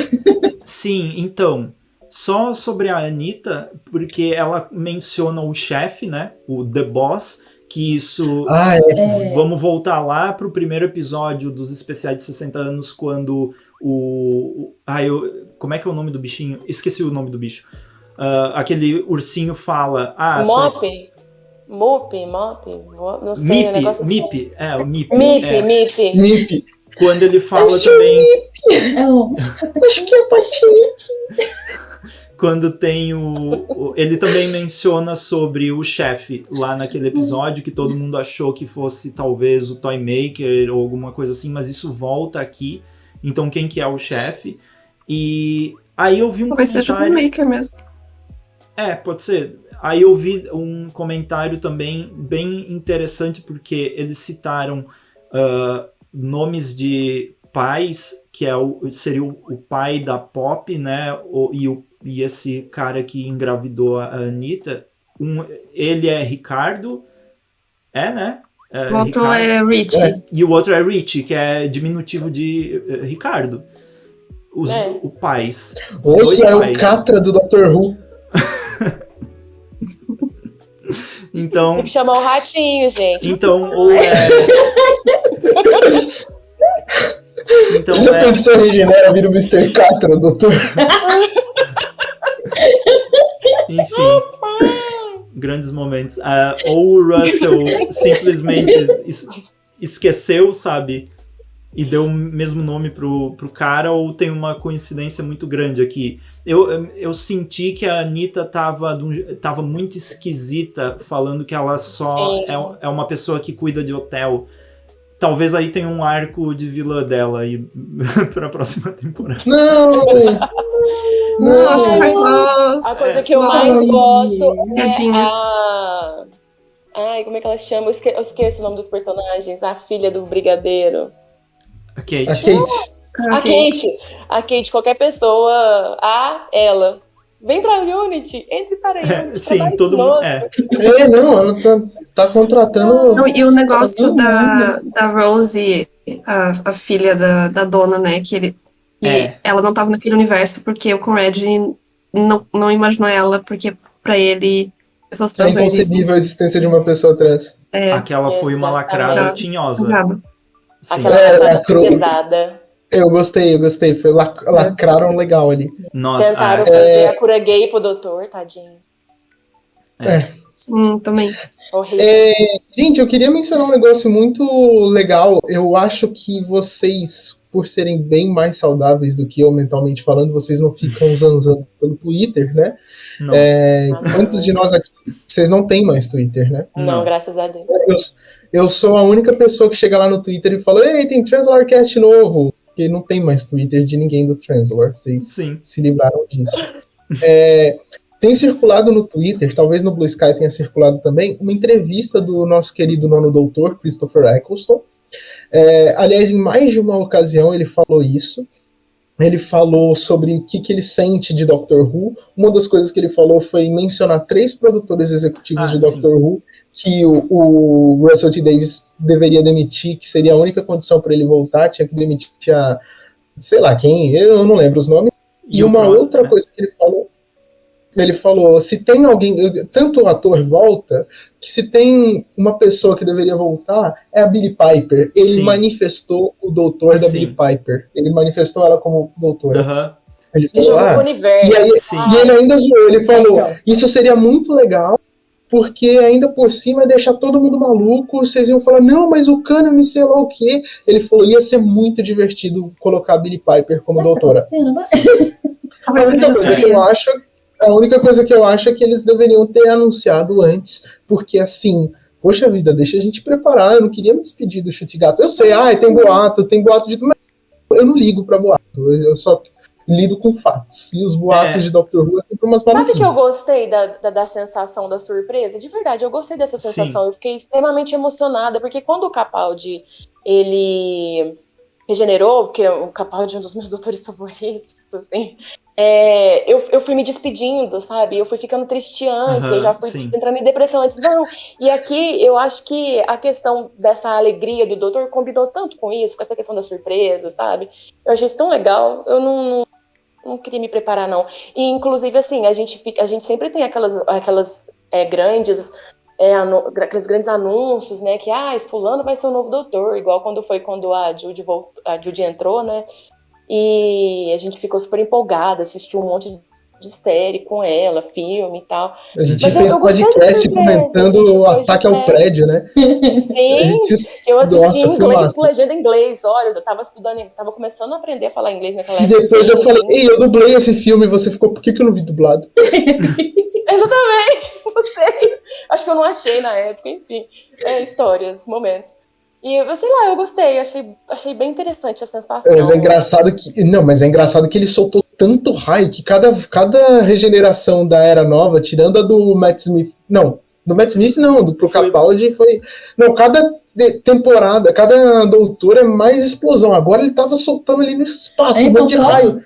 Sim, então... Só sobre a Anitta, porque ela menciona o chefe, né? O The Boss, que isso... Vamos voltar lá pro primeiro episódio dos especiais de 60 anos, quando como é que é o nome do bichinho? Esqueci o nome do bicho. Aquele ursinho fala... Mop, não sei, o negócio Mip, o Mip. Mip. Quando ele fala também... Acho que é patinete. Quando tem ele também menciona sobre o chefe lá naquele episódio, que todo mundo achou que fosse talvez o Toy Maker ou alguma coisa assim, mas isso volta aqui. Então quem que é o chefe? E aí eu vi um comentário... Talvez seja o Toy Maker mesmo. Pode ser. Aí eu vi um comentário também bem interessante, porque eles citaram nomes de pais, que seria o pai da Pop, né? E esse cara que engravidou a Anitta. Ele é Ricardo, né? O outro é Richie. E o outro é Richie, que é diminutivo de Ricardo. Os pais. O outro é o Catra do Dr. Who. Então, tem que chamar o ratinho, gente. Então, ou é... então, já pensou em regenera, vira o Mr. Catra, doutor? Enfim, grandes momentos. Ou o Russell simplesmente esqueceu, sabe? E deu o mesmo nome pro cara, ou tem uma coincidência muito grande aqui. Eu senti que a Anitta tava muito esquisita, falando que ela só é uma pessoa que cuida de hotel. Talvez aí tenha um arco de vilã dela aí pra próxima temporada. Não, acho que faz a coisa que eu mais gosto é a... Ai, como é que ela chama? Eu esqueço o nome dos personagens. A filha do brigadeiro. A Kate. A Kate, qualquer pessoa, ela. Vem pra Unity, entre para Unity. Sim, todo mundo. Ela tá contratando. Não, e o negócio da Rosie, a filha da dona, né? Que ela não tava naquele universo porque o Conrad não imaginou ela, porque pra ele pessoas trans não existem. É inconcebível a existência de uma pessoa trans. Aquela foi uma lacrada tinhosa. Exato. Aquela lacrada pesada. Eu gostei. Lacraram legal ali. Nossa, tentaram fazer a cura gay pro doutor, tadinho. Sim, também. Horrível. Gente, eu queria mencionar um negócio muito legal. Eu acho que vocês, por serem bem mais saudáveis do que eu mentalmente falando, vocês não ficam zanzando pelo Twitter, né? Não. Quantos de nós aqui, vocês não têm mais Twitter, né? Não, graças a Deus. Eu sou a única pessoa que chega lá no Twitter e fala: ei, tem Translorcast novo. Porque não tem mais Twitter de ninguém do Translor. Vocês se livraram disso. Tem circulado no Twitter, talvez no Blue Sky tenha circulado também, uma entrevista do nosso querido nono doutor, Christopher Eccleston. Aliás, em mais de uma ocasião ele falou isso. Ele falou sobre o que ele sente de Doctor Who. Uma das coisas que ele falou foi mencionar 3 produtores executivos de Doctor Who que o Russell T. Davies deveria demitir, que seria a única condição para ele voltar. Tinha que demitir sei lá quem, eu não lembro os nomes. E uma outra coisa que ele falou, se tem alguém, tanto o ator volta, que se tem uma pessoa que deveria voltar, é a Billie Piper. Ele manifestou o doutor da Billie Piper. Ele manifestou ela como doutora. Ele falou, universo. E ele ainda zoou, ele falou, isso seria muito legal, porque ainda por cima deixar todo mundo maluco, vocês iam falar, não, mas o cânone, sei lá o quê. Ele falou, ia ser muito divertido colocar a Billie Piper como doutora. A única coisa que eu acho é que eles deveriam ter anunciado antes, porque assim, poxa vida, deixa a gente preparar, eu não queria me despedir do Chute Gato. Eu sei, tem boato de tudo, mas eu não ligo pra boato, eu só lido com fatos. E os boatos de Doctor Who é sempre umas maluquices. Sabe que eu gostei da sensação da surpresa? De verdade, eu gostei dessa sensação. Eu fiquei extremamente emocionada, porque quando o Capaldi, ele regenerou, porque o Capaldi é um dos meus doutores favoritos, assim, eu fui me despedindo, sabe? Eu fui ficando triste antes, eu já fui entrando em depressão antes. Não, e aqui eu acho que a questão dessa alegria do doutor combinou tanto com isso, com essa questão da surpresa, sabe? Eu achei isso tão legal, eu não queria me preparar, não. E, inclusive, assim, a gente sempre tem aquelas grandes... aqueles grandes anúncios, né, que fulano vai ser o novo doutor, igual quando a Judy entrou, né, e a gente ficou super empolgada, assistiu um monte de série com ela, filme e tal. A gente fez podcast comentando o ataque ao prédio, né? Sim, eu assisti em inglês, com legenda em inglês, olha, eu tava estudando, tava começando a aprender a falar inglês naquela época. E depois eu falei, eu dublei esse filme, e você ficou, por que eu não vi dublado? Exatamente, não sei. Acho que eu não achei na época, enfim. Histórias, momentos. E, sei lá, eu gostei, achei bem interessante a sensação. Mas é engraçado que ele soltou tanto raio que cada regeneração da Era Nova, tirando a do Matt Smith... Não, Do Matt Smith, não. Pro Capaldi foi... Não, cada temporada, cada doutor é mais explosão. Agora ele tava soltando ali no espaço, um monte de raio.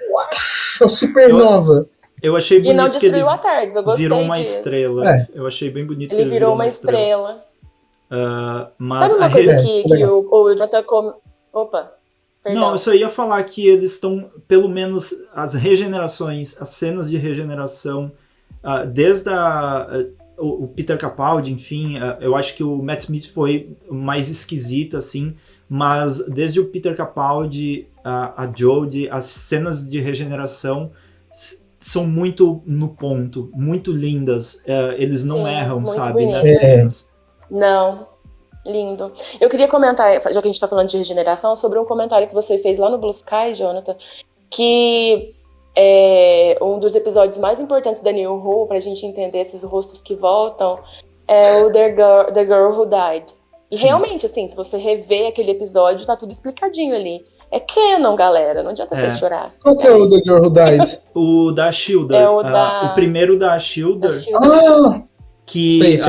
Uma supernova. Eu achei bonito. E não destruiu a TARDIS, eu gostei virou uma disso. estrela. Eu achei bem bonito ele que ele virou uma estrela. Mas sabe uma coisa que o Jonathan Opa, perdão. Não, eu só ia falar que eles estão, pelo menos, as regenerações, as cenas de regeneração, desde o Peter Capaldi, enfim, eu acho que o Matt Smith foi mais esquisito, assim, mas desde o Peter Capaldi, a Jodie, as cenas de regeneração são muito no ponto, muito lindas, eles não erram, sabe, nessas cenas. Não, lindo. Eu queria comentar, já que a gente tá falando de regeneração, sobre um comentário que você fez lá no Blue Sky, Jonathan, que um dos episódios mais importantes da New Who, pra gente entender esses rostos que voltam, é o The Girl Who Died. E realmente, assim, se você rever aquele episódio, tá tudo explicadinho ali. É canon, galera, não adianta vocês chorar. Qual que é o The Girl Who Died? O da Shielder. O primeiro da Shielder. Que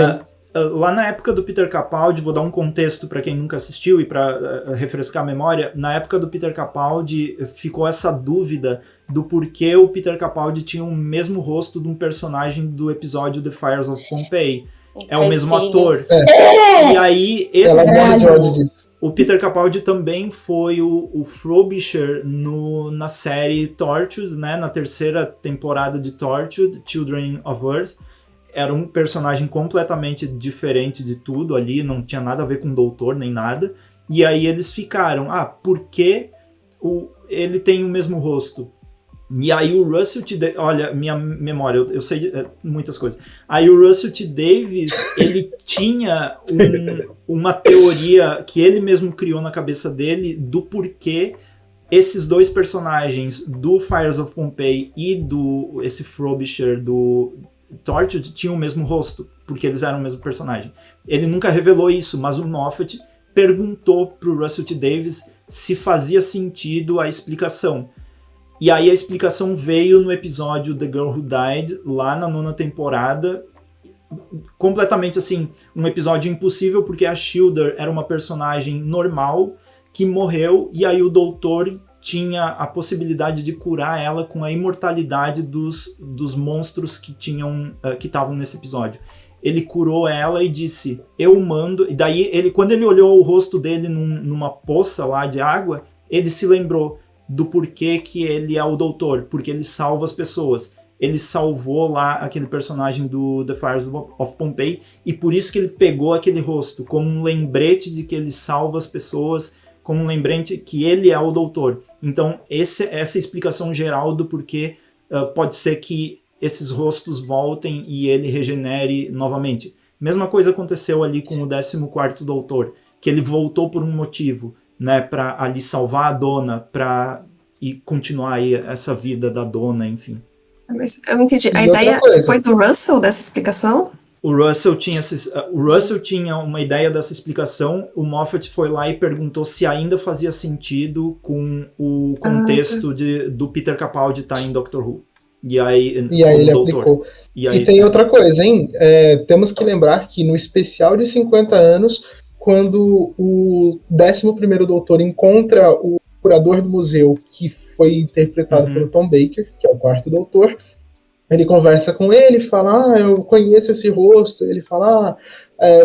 lá na época do Peter Capaldi, vou dar um contexto para quem nunca assistiu e para refrescar a memória, na época do Peter Capaldi ficou essa dúvida do porquê o Peter Capaldi tinha o mesmo rosto de um personagem do episódio The Fires of Pompeii. É o mesmo ator. E aí, o Peter Capaldi também foi o Frobisher na série Torchwood, né, na terceira temporada de Torchwood, Children of Earth. Era um personagem completamente diferente de tudo ali, não tinha nada a ver com o doutor nem nada. E aí eles ficaram, por que ele tem o mesmo rosto? E aí o Russell T. Davies, olha, minha memória, eu sei muitas coisas. Aí o Russell T. Davies, ele tinha uma teoria que ele mesmo criou na cabeça dele do porquê esses dois personagens do Fires of Pompeii e esse Frobisher do Torchwood tinham o mesmo rosto, porque eles eram o mesmo personagem. Ele nunca revelou isso, mas o Moffat perguntou pro Russell T. Davies se fazia sentido a explicação. E aí a explicação veio no episódio The Girl Who Died, lá na 9ª temporada, completamente assim, um episódio impossível, porque a Shielder era uma personagem normal que morreu, e aí o doutor tinha a possibilidade de curar ela com a imortalidade dos monstros que estavam nesse episódio. Ele curou ela e disse, eu mando... E daí, quando ele olhou o rosto dele numa poça lá de água, ele se lembrou do porquê que ele é o doutor, porque ele salva as pessoas. Ele salvou lá aquele personagem do The Fires of Pompeii, e por isso que ele pegou aquele rosto, como um lembrete de que ele salva as pessoas, como um lembrete que ele é o doutor. Então, essa explicação geral do porquê pode ser que esses rostos voltem e ele regenere novamente. Mesma coisa aconteceu ali com o 14º doutor, que ele voltou por um motivo, né, para ali salvar a dona, e continuar aí essa vida da dona, enfim. Mas eu não entendi. A ideia foi do Russell dessa explicação? O Russell tinha uma ideia dessa explicação, o Moffat foi lá e perguntou se ainda fazia sentido com o contexto do Peter Capaldi estar em Doctor Who. E aí ele aplicou. E tem outra coisa, hein? Temos que lembrar que no especial de 50 anos, quando o 11º doutor encontra o curador do museu, que foi interpretado pelo Tom Baker, que é o 4º doutor, ele conversa com ele, fala, eu conheço esse rosto, ele fala,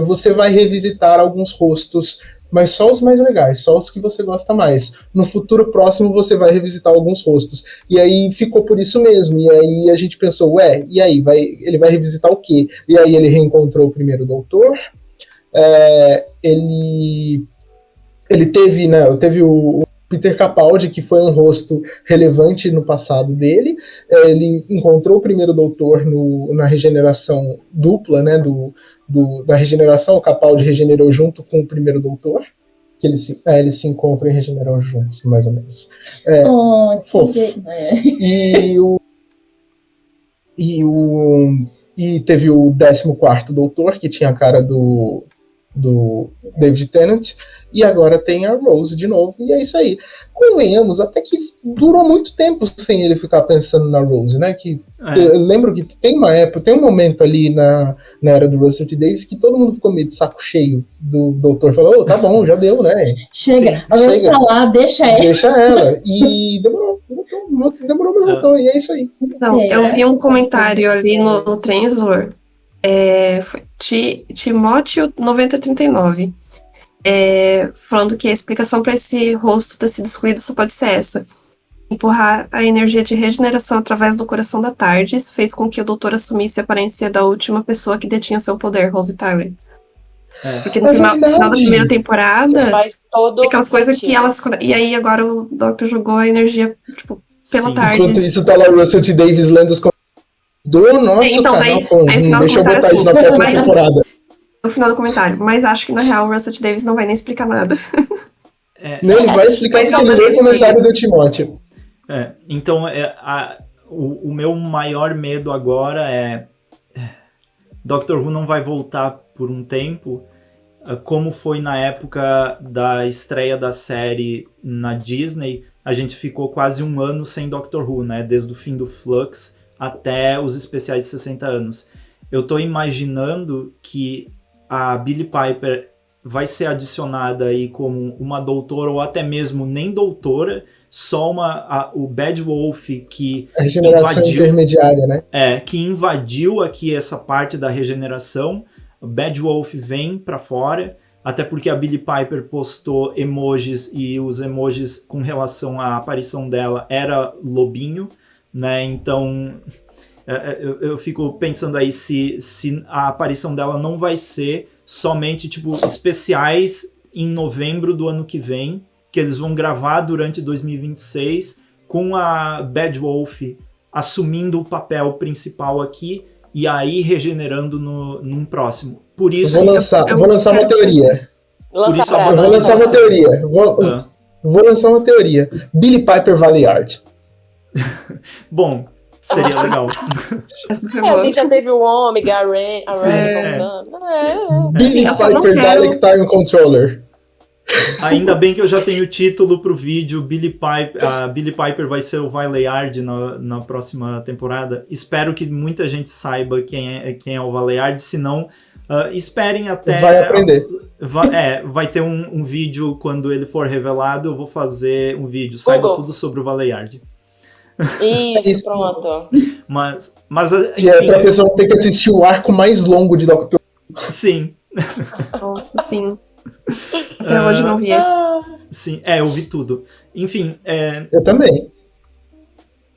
você vai revisitar alguns rostos, mas só os mais legais, só os que você gosta mais. No futuro próximo você vai revisitar alguns rostos. E aí ficou por isso mesmo, e aí a gente pensou, e aí, ele vai revisitar o quê? E aí ele reencontrou o 1º doutor, ele teve, né, teve o Peter Capaldi, que foi um rosto relevante no passado dele, ele encontrou o 1º doutor na regeneração dupla, né, da regeneração, o Capaldi regenerou junto com o 1º doutor, que eles se encontram e regeneram juntos, mais ou menos. Fofo. E teve o 14º doutor, que tinha a cara do do David Tennant, e agora tem a Rose de novo, e é isso aí. Convenhamos, até que durou muito tempo sem ele ficar pensando na Rose, né? Eu lembro que tem um momento ali na era do Russell T. Davies que todo mundo ficou meio de saco cheio do doutor, falou, tá bom, já deu, né? Chega, a Rose tá lá, deixa ela. Deixa ela. E demorou, mas voltou, e é isso aí. Não, eu vi um comentário ali no Translor, foi Timóteo 9039, falando que a explicação para esse rosto ter sido excluído só pode ser essa. Empurrar a energia de regeneração através do coração da Tardes fez com que o doutor assumisse a aparência da última pessoa que detinha seu poder, Rose Tyler. Porque no final da primeira temporada, faz todo aquelas coisas que sentido. elas... E aí agora o Doctor jogou a energia, tipo, pela Sim. Tardes. Enquanto isso tá lá o Russell T. Davies lendo os do nosso Então, canal. aí, final do Deixa eu comentário botar isso na próxima mas- temporada. No final do comentário. Mas acho que, na real, o Russell T. Davies não vai nem explicar nada. Não, ele vai explicar Mas porque ele leu o comentário do Timóteo. Então, o meu maior medo agora é Doctor Who não vai voltar por um tempo, como foi na época da estreia da série na Disney. A gente ficou quase um ano sem Doctor Who, né? Desde o fim do Flux até os especiais de 60 anos. Eu tô imaginando que a Billie Piper vai ser adicionada aí como uma doutora, ou até mesmo nem doutora, só o Bad Wolf que A regeneração intermediária, né? que invadiu aqui essa parte da regeneração. O Bad Wolf vem pra fora, até porque a Billie Piper postou emojis, e os emojis com relação à aparição dela era lobinho, né? Então eu fico pensando aí se a aparição dela não vai ser somente tipo especiais em novembro do ano que vem, que eles vão gravar durante 2026 com a Bad Wolf assumindo o papel principal aqui e aí regenerando num próximo. Por isso eu vou lançar uma teoria. Vou lançar uma teoria. Billie Piper Valeyard. Bom, seria legal. A gente já teve o Ômega, a Ren voltando. Billie Piper Dalek Time Controller. Ainda bem que eu já tenho o título pro vídeo. A Billie Piper vai ser o Valeyard na próxima temporada. Espero que muita gente saiba quem é o Valeyard, senão esperem até... Vai aprender. Vai ter um vídeo quando ele for revelado. Eu vou fazer um vídeo, saiba tudo sobre o Valeyard. Isso, pronto. Mas enfim, e pra pessoa ter que assistir o arco mais longo de Doctor Who. Sim. Nossa, sim. Até hoje não vi esse. Sim, eu vi tudo. Enfim. Eu também.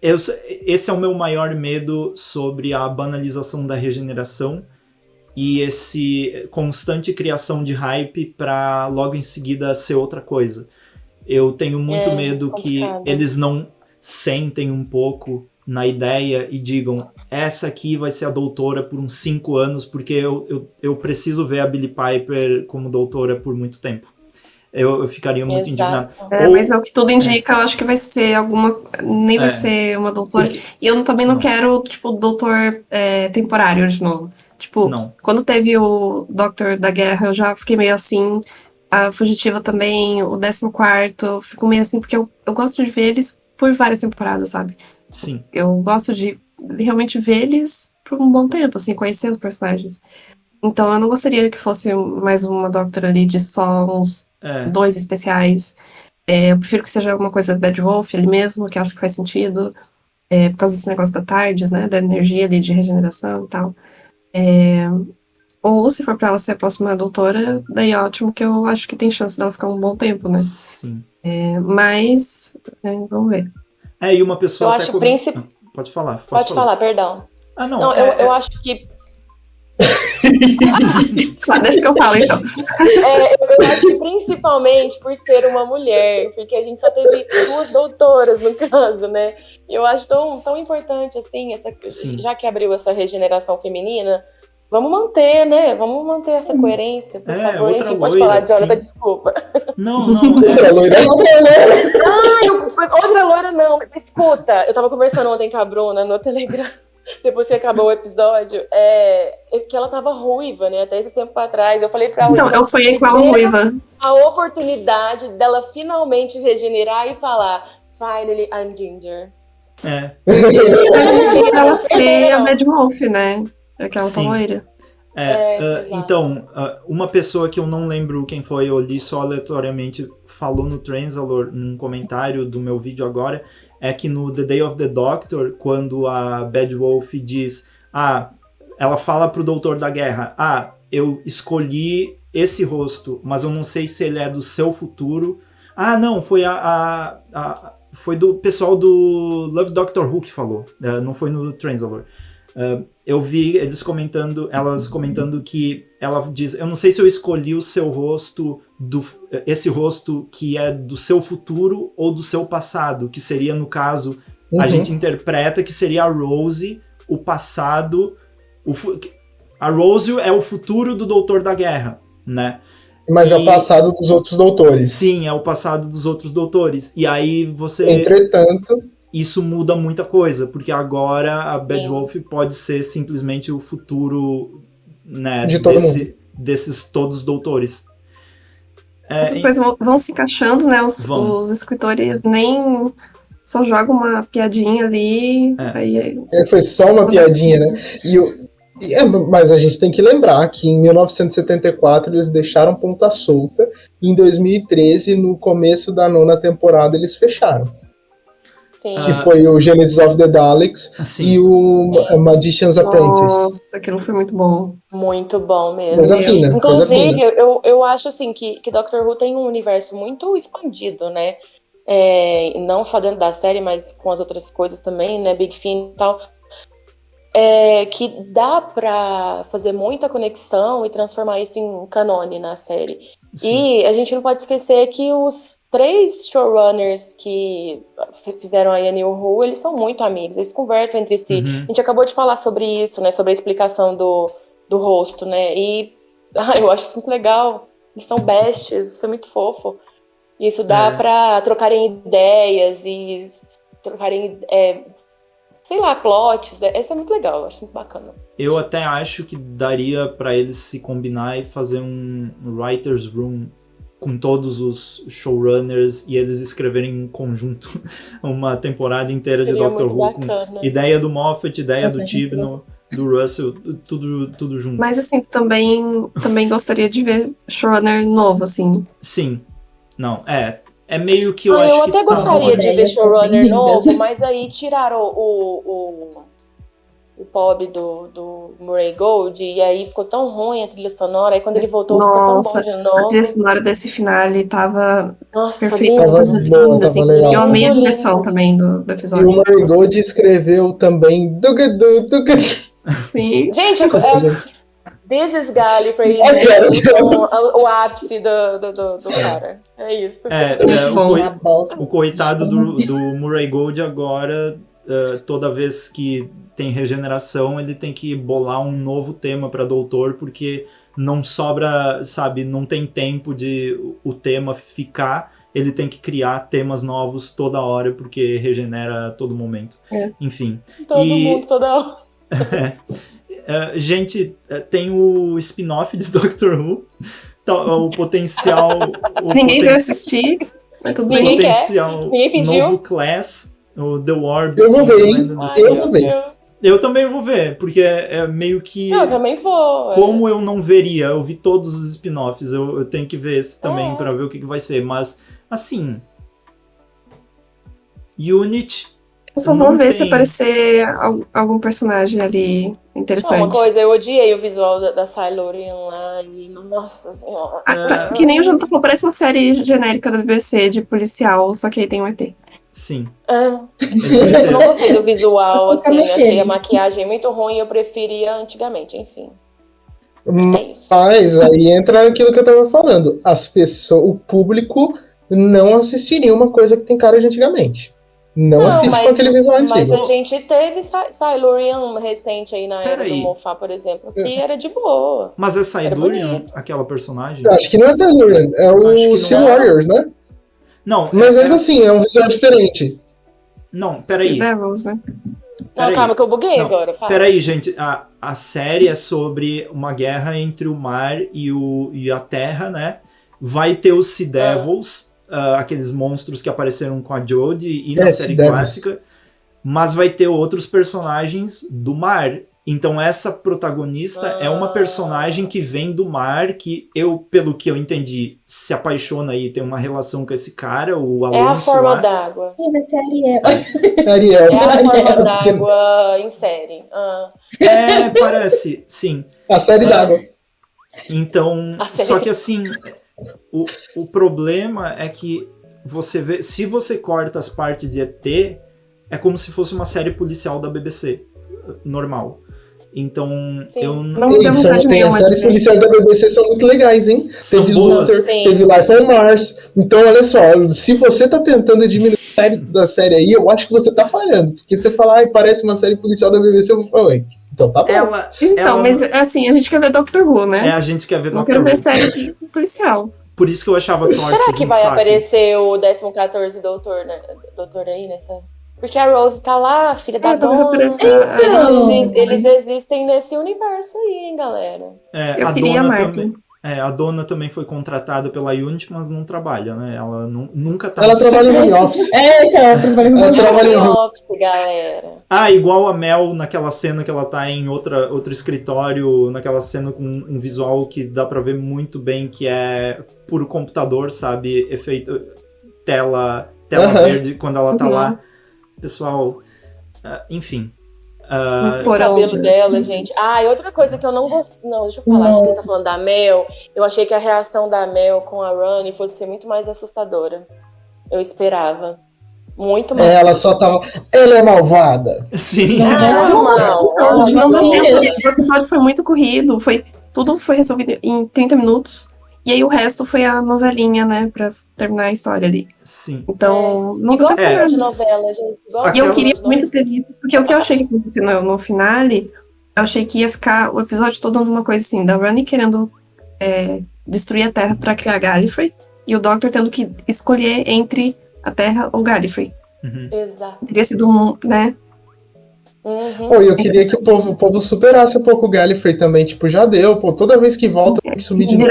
Esse é o meu maior medo sobre a banalização da regeneração e esse constante criação de hype para logo em seguida ser outra coisa. Eu tenho muito medo que eles não sentem um pouco na ideia e digam, essa aqui vai ser a doutora por uns 5 anos, porque eu preciso ver a Billie Piper como doutora por muito tempo. Eu ficaria muito indignado. Mas é o que tudo indica, eu acho que vai ser nem vai ser uma doutora. Porque... E eu também não quero, tipo, doutor temporário de novo. Tipo, quando teve o Doctor da Guerra, eu já fiquei meio assim. A Fugitiva também, o 14º, eu fico meio assim, porque eu gosto de ver eles por várias temporadas, sabe? Sim. Eu gosto de realmente ver eles por um bom tempo, assim, conhecer os personagens. Então eu não gostaria que fosse mais uma Doctor ali de só uns 2 especiais. Eu prefiro que seja alguma coisa Bad Wolf ali mesmo, que eu acho que faz sentido. Por causa desse negócio da Tardes, né? Da energia ali de regeneração e tal. Ou se for pra ela ser a próxima doutora, daí ótimo, que eu acho que tem chance dela ficar um bom tempo, né? Sim. Mas, vamos ver. E uma pessoa eu até acho Pode falar. Pode falar, perdão. Não, eu acho que... Deixa que eu falo, então. Eu acho que principalmente por ser uma mulher, porque a gente só teve 2 doutoras, no caso, né? E eu acho tão importante, assim, já que abriu essa regeneração feminina, vamos manter, né? Vamos manter essa coerência, por favor. Outra Enfim, loira, pode falar, Jonathan, desculpa. Não. Outra loira. Outra loira não. Escuta, eu tava conversando ontem com a Bruna no Telegram. depois que acabou o episódio, é que ela tava ruiva, né? Até esse tempo atrás. Eu falei pra ela. Não, eu sonhei com ela ruiva. A oportunidade dela finalmente regenerar e falar: Finally, I'm Ginger. Ela ser a Bad Wolf, né? Aquela tá loira. Então, uma pessoa que eu não lembro quem foi, eu li só aleatoriamente, falou no Transalore, num comentário do meu vídeo agora, é que no The Day of the Doctor, quando a Bad Wolf diz, ela fala pro Doutor da Guerra, eu escolhi esse rosto, mas eu não sei se ele é do seu futuro. Não, foi foi do pessoal do Love Doctor Who que falou, não foi no Transalore. Eu vi elas comentando que ela diz, eu não sei se eu escolhi o seu rosto, esse rosto que é do seu futuro ou do seu passado, que seria, no caso, a gente interpreta que seria a Rose, o passado, a Rose é o futuro do Doutor da Guerra, né? Mas é o passado dos outros doutores. Sim, é o passado dos outros doutores. E aí você... Entretanto... Isso muda muita coisa, porque agora a Bad Wolf pode ser simplesmente o futuro, né, de todo mundo. Desses todos os doutores. Essas coisas vão se encaixando, né? Os escritores nem só jogam uma piadinha ali. Aí... Foi só uma piadinha, né? Mas a gente tem que lembrar que em 1974 eles deixaram ponta solta, e em 2013, no começo da 9ª temporada, eles fecharam. Sim. Que foi o Genesis of the Daleks e o Magician's Apprentice. Nossa, aquilo foi muito bom. Muito bom mesmo. Coisa fina. Inclusive, eu acho assim que Doctor Who tem um universo muito expandido, né? Não só dentro da série, mas com as outras coisas também, né? Big Finish e tal. Que dá pra fazer muita conexão e transformar isso em canone na série. Sim. E a gente não pode esquecer que os 3 showrunners que fizeram a New Who, eles são muito amigos, eles conversam entre si. A gente acabou de falar sobre isso, né? Sobre a explicação do rosto, né? E eu acho isso muito legal. Eles são besties, isso é muito fofo. Isso dá pra trocarem ideias e trocarem... sei lá, plots, isso é muito legal, eu acho muito bacana. Eu até acho que daria pra eles se combinar e fazer um writer's room com todos os showrunners e eles escreverem em conjunto uma temporada inteira de Doctor Who. Com ideia do Moffat, ideia do Chibnall, do Russell, tudo junto. Mas assim, também gostaria de ver showrunner novo, assim. Sim. Não, é meio que eu acho eu que... até gostaria de ver showrunner novo, mas aí tiraram o Bob do Murray Gold, e aí ficou tão ruim a trilha sonora, aí quando ele voltou ficou tão bom de novo. A trilha sonora desse finale tava perfeita, tava linda, assim. legal. Eu amei a direção também do episódio. E o Murray Gold escreveu também Sim. Gente, This is Gallifrey, o ápice do cara. É isso. O coitado do Murray Gold agora, toda vez que tem regeneração, ele tem que bolar um novo tema para Doutor, porque não sobra, sabe, não tem tempo de o tema ficar, ele tem que criar temas novos toda hora, porque regenera a todo momento. Enfim. Todo mundo, toda hora. Gente, tem o spin-off de Doctor Who, o potencial... Ninguém vai assistir, mas tudo bem. Ninguém pediu. Novo Class, o The War... Eu vou ver, hein? Eu vou ver. Eu também vou ver, porque é meio que... Eu também vou. Como eu não veria, eu vi todos os spin-offs, eu tenho que ver esse também pra ver o que vai ser, mas, assim... Unit... Eu só vou ver se aparecer algum personagem ali interessante. Uma coisa, eu odiei o visual da Silurian lá e... Nossa senhora. Que nem o Jonathan falou, parece uma série genérica da BBC de policial, só que aí tem um ET. Sim. Eu não gostei do visual, assim, achei a maquiagem muito ruim, eu preferia antigamente, enfim. Mas aí entra aquilo que eu tava falando. As pessoas, o público não assistiria uma coisa que tem cara de antigamente. Não assiste com aquele visual antigo. Mas a gente teve Silurian recente aí na era do Moffat, por exemplo, que era de boa. Mas é Silurian aquela personagem? Eu acho que não é Silurian, é o Sea Warriors, né? Não. Mas mesmo assim, é um visual diferente. Não, peraí. Devils, né? Não, calma, que eu buguei Não, agora. Fala. Peraí, gente. A série é sobre uma guerra entre o mar e a terra, né? Vai ter os Sea Devils, aqueles monstros que apareceram com a Jodie e na série clássica. Mas vai ter outros personagens do mar. Então essa protagonista é uma personagem que vem do mar, que pelo que eu entendi, se apaixona e tem uma relação com esse cara, o Alonso. É a forma d'água. Vai ser Ariel. Ariel. É a forma d'água em série. Parece, sim. A série d'água. Então, só que assim, o problema é que você vê, se você corta as partes de ET, é como se fosse uma série policial da BBC, normal. Então, Sim. eu Não Ei, deu vontade tem as nenhuma séries de ver. policiais da BBC são muito legais, hein? São Teve boas. Luther, Sim. teve Life on Mars. Então, olha só, se você tá tentando diminuir a série da série aí, eu acho que você tá falhando. Porque você fala, parece uma série policial da BBC, eu vou falar, ué, então tá bom. Então, mas assim, a gente quer ver Doctor Who, né? a gente quer ver Não Doctor quero ver Who. série de policial. Por isso que eu achava Torchwood Será que um vai saco. aparecer o 14º doutor aí nessa? Porque a Rose tá lá, filha da Talvez dona. apareça. Eles existem nesse universo aí, hein, galera. Eu queria a Martin. A dona também foi contratada pela Unity, mas não trabalha, né? Ela nunca tá... Ela trabalha em home office. Então, ela trabalha com Ela trabalha em home office, galera. Igual a Mel naquela cena que ela tá em outro escritório, naquela cena com um visual que dá pra ver muito bem que é puro computador, sabe? Efeito tela verde quando ela tá lá. Pessoal, enfim. O cabelo dela, gente. E outra coisa que eu não gostei. Não, deixa eu falar, a gente tá falando da Mel. Eu achei que a reação da Mel com a Rani fosse ser muito mais assustadora. Eu esperava. Muito mais. Ela só tava. Ela é malvada. Sim. O episódio foi muito corrido. Tudo foi resolvido em 30 minutos. E aí o resto foi a novelinha, né? Pra terminar a história ali. Sim. Então, não igual tá de novela, gente. E eu queria muito ter visto, porque o que eu achei que ia acontecer no finale, eu achei que ia ficar o episódio todo numa coisa assim, da Rani querendo destruir a Terra pra criar Gallifrey, e o Doctor tendo que escolher entre a Terra ou Gallifrey. Exato. Teria sido né? Pô, eu queria que o povo superasse um pouco o Gallifrey também, tipo, já deu, pô, toda vez que volta tem que sumir de novo.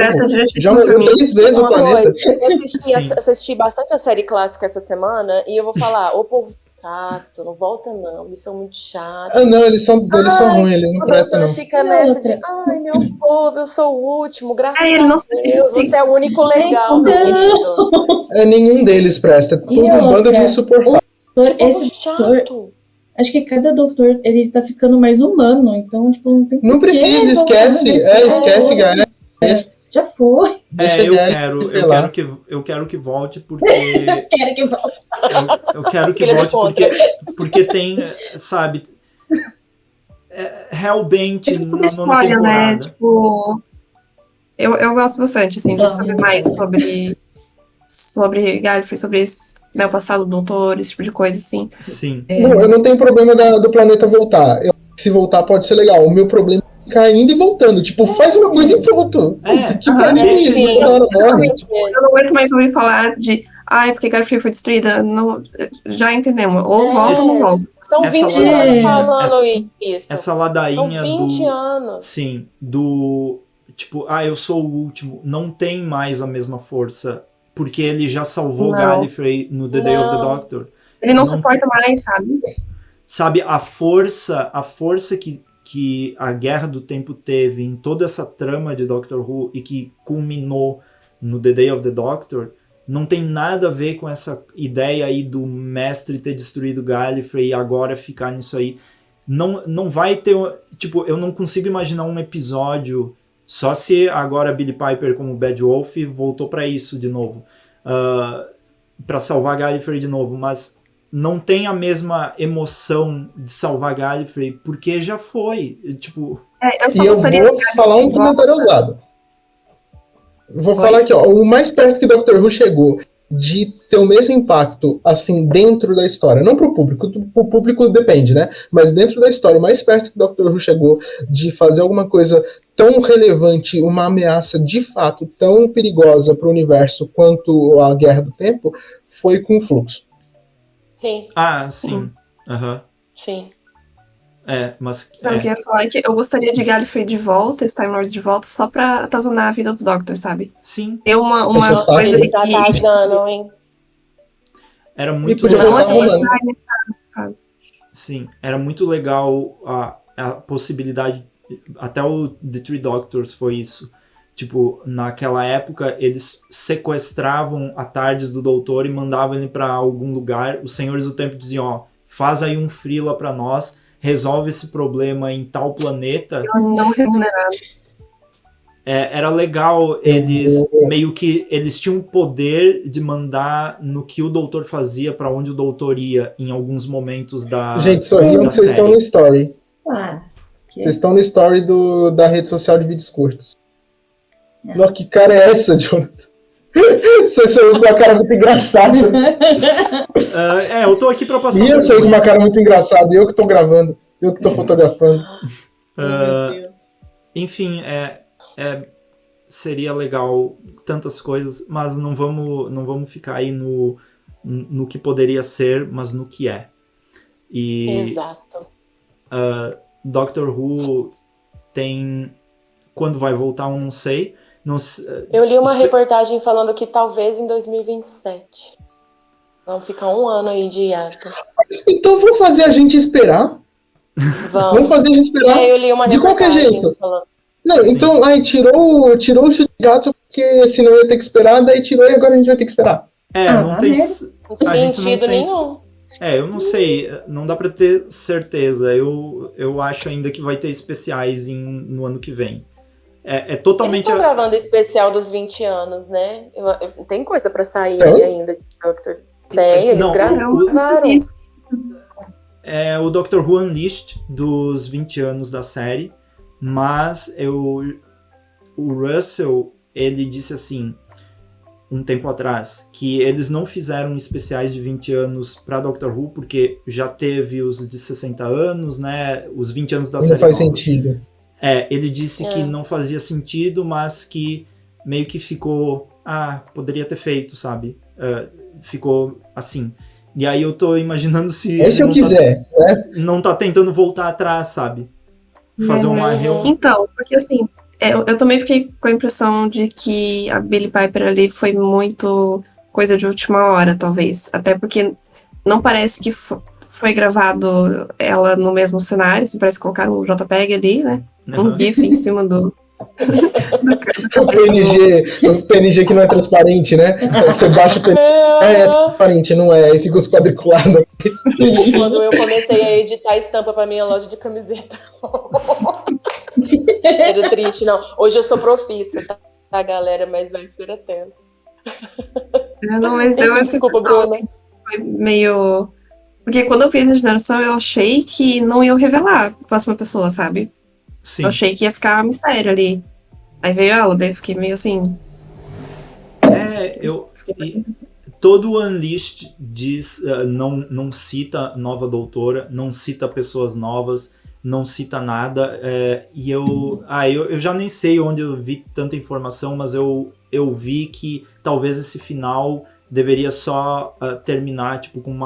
Já morreu 3 vezes o planeta. Eu assisti bastante a série clássica essa semana, e eu vou falar, o povo chato, não volta não, eles são muito chatos. Não, eles são ruins, eles não prestam não. Fica nessa de, meu povo, eu sou o último, graças a Deus, você é o único legal, meu querido. Nenhum deles presta, tudo um bando de insuportável. Esse chato. Acho que cada doutor, ele tá ficando mais humano, então, tipo, não tem Não precisa, esquece, galera. Já foi. Eu quero que volte porque... Quero que volte. Eu quero que volte porque tem, sabe... Hellbent na nona história, temporada. Né? Tipo, eu gosto bastante, assim, de saber mais sobre Gallifrey, sobre isso. Né, o passado do doutor, esse tipo de coisa, assim. Sim. Não, eu não tenho problema do planeta voltar. Se voltar pode ser legal. O meu problema é ficar indo e voltando. Tipo, faz uma coisa e pronto. Eu não aguento mais ouvir falar de porque Gallifrey foi destruída. Não, já entendemos. Ou volta ou não volta. São 20 anos falando isso. Essa ladainha São 20 anos. Sim, tipo, eu sou o último. Não tem mais a mesma força. Porque ele já salvou Gallifrey no The Day of the Doctor. Ele não suporta mais, sabe? Sabe, a força que a Guerra do Tempo teve em toda essa trama de Doctor Who e que culminou no The Day of the Doctor, não tem nada a ver com essa ideia aí do mestre ter destruído Gallifrey e agora ficar nisso aí. Não vai ter... Tipo, eu não consigo imaginar um episódio... Só se agora a Billie Piper como Bad Wolf voltou pra isso de novo. Pra salvar Gallifrey de novo. Mas não tem a mesma emoção de salvar Gallifrey, porque já foi. Tipo... eu só gostaria vou falar um comentário ousado. Vou falar aqui, o mais perto que Doctor Who chegou de ter o mesmo impacto, assim, dentro da história, não pro público depende, né, mas dentro da história, o mais perto que Doctor Who chegou de fazer alguma coisa tão relevante, uma ameaça de fato tão perigosa pro universo quanto a Guerra do Tempo, foi com o Fluxo. Sim. Sim. Sim. Mas... Não, o que eu ia falar é que eu gostaria de Gallifrey de volta, os Time Lords de volta, só pra atazanar a vida do Doctor, sabe? Sim. Ter uma Nossa, coisa Ele tá que... atazanando, hein? Era muito podia Não, voltar assim, rolando. sabe? Sim, era muito legal a possibilidade, até o The Three Doctors foi isso. Tipo, naquela época, eles sequestravam a TARDIS do doutor e mandavam ele pra algum lugar. Os Senhores do Tempo diziam, ó, faz aí um freela pra nós, resolve esse problema em tal planeta. Não remunerado. Era legal, eles meio que eles tinham o poder de mandar no que o doutor fazia, pra onde o doutor ia em alguns momentos da Gente, sorriam da que vocês série. estão no story. Que... Vocês estão no story da rede social de vídeos curtos. Nossa, que cara é essa, Jonathan? Você saiu com uma cara muito engraçada. Eu tô aqui pra passar E eu saí com vergonha. uma cara muito engraçada. Eu que tô gravando. Eu que tô fotografando. Meu Deus. Enfim, seria legal tantas coisas, mas não vamos ficar aí no que poderia ser, mas no que é. E Exato. Doctor Who tem... Quando vai voltar, eu não sei. Eu li uma reportagem falando que talvez em 2027. Vamos ficar um ano aí de hiato. Então vou fazer a gente esperar. Vamos fazer a gente esperar. Eu li uma de qualquer reportagem jeito. falando. Não, Sim. então, aí tirou o chute de gato, porque senão ia ter que esperar, daí tirou e agora a gente vai ter que esperar. Não tem... A gente não Sentido tem... nenhum. Eu não sei, não dá pra ter certeza. Eu acho ainda que vai ter especiais no ano que vem. Eles Totalmente... estão gravando especial dos 20 anos, né? Tem coisa pra sair Então? aí ainda de Doctor. Tem, eles Não, gravaram. o Doctor Who Unleashed dos 20 anos da série, mas o Russell, ele disse assim, um tempo atrás, que eles não fizeram especiais de 20 anos pra Doctor Who, porque já teve os de 60 anos, né, os 20 anos da Não série faz nova. sentido. Ele disse que não fazia sentido, mas que meio que ficou, poderia ter feito, sabe? Ficou assim. E aí eu tô imaginando se É se eu quiser, né? não tá tentando voltar atrás, sabe? Fazer uma reunião. Então, porque assim, eu também fiquei com a impressão de que a Billie Piper ali foi muito coisa de última hora, talvez. Até porque não parece que foi gravado ela no mesmo cenário, assim, parece que colocaram um JPEG ali, né? Um GIF em cima do O PNG que não é transparente, né? Você baixa o PNG, é transparente, não é? Aí fica os quadriculados. Quando eu comecei a editar estampa pra minha loja de camiseta. Era triste, não. Hoje eu sou profissa, tá, galera? Mas antes era tenso. Não, mas deu essa Desculpa, impressão, Bruna. assim, foi meio... Porque quando eu vi a regeneração, eu achei que não iam revelar a próxima pessoa, sabe? Sim. Eu achei que ia ficar mistério ali. Aí veio ela, daí eu fiquei meio assim... Todo o Unleashed diz, não cita nova doutora, não cita pessoas novas, não cita nada, e eu já nem sei onde eu vi tanta informação, mas eu vi que talvez esse final deveria só terminar tipo com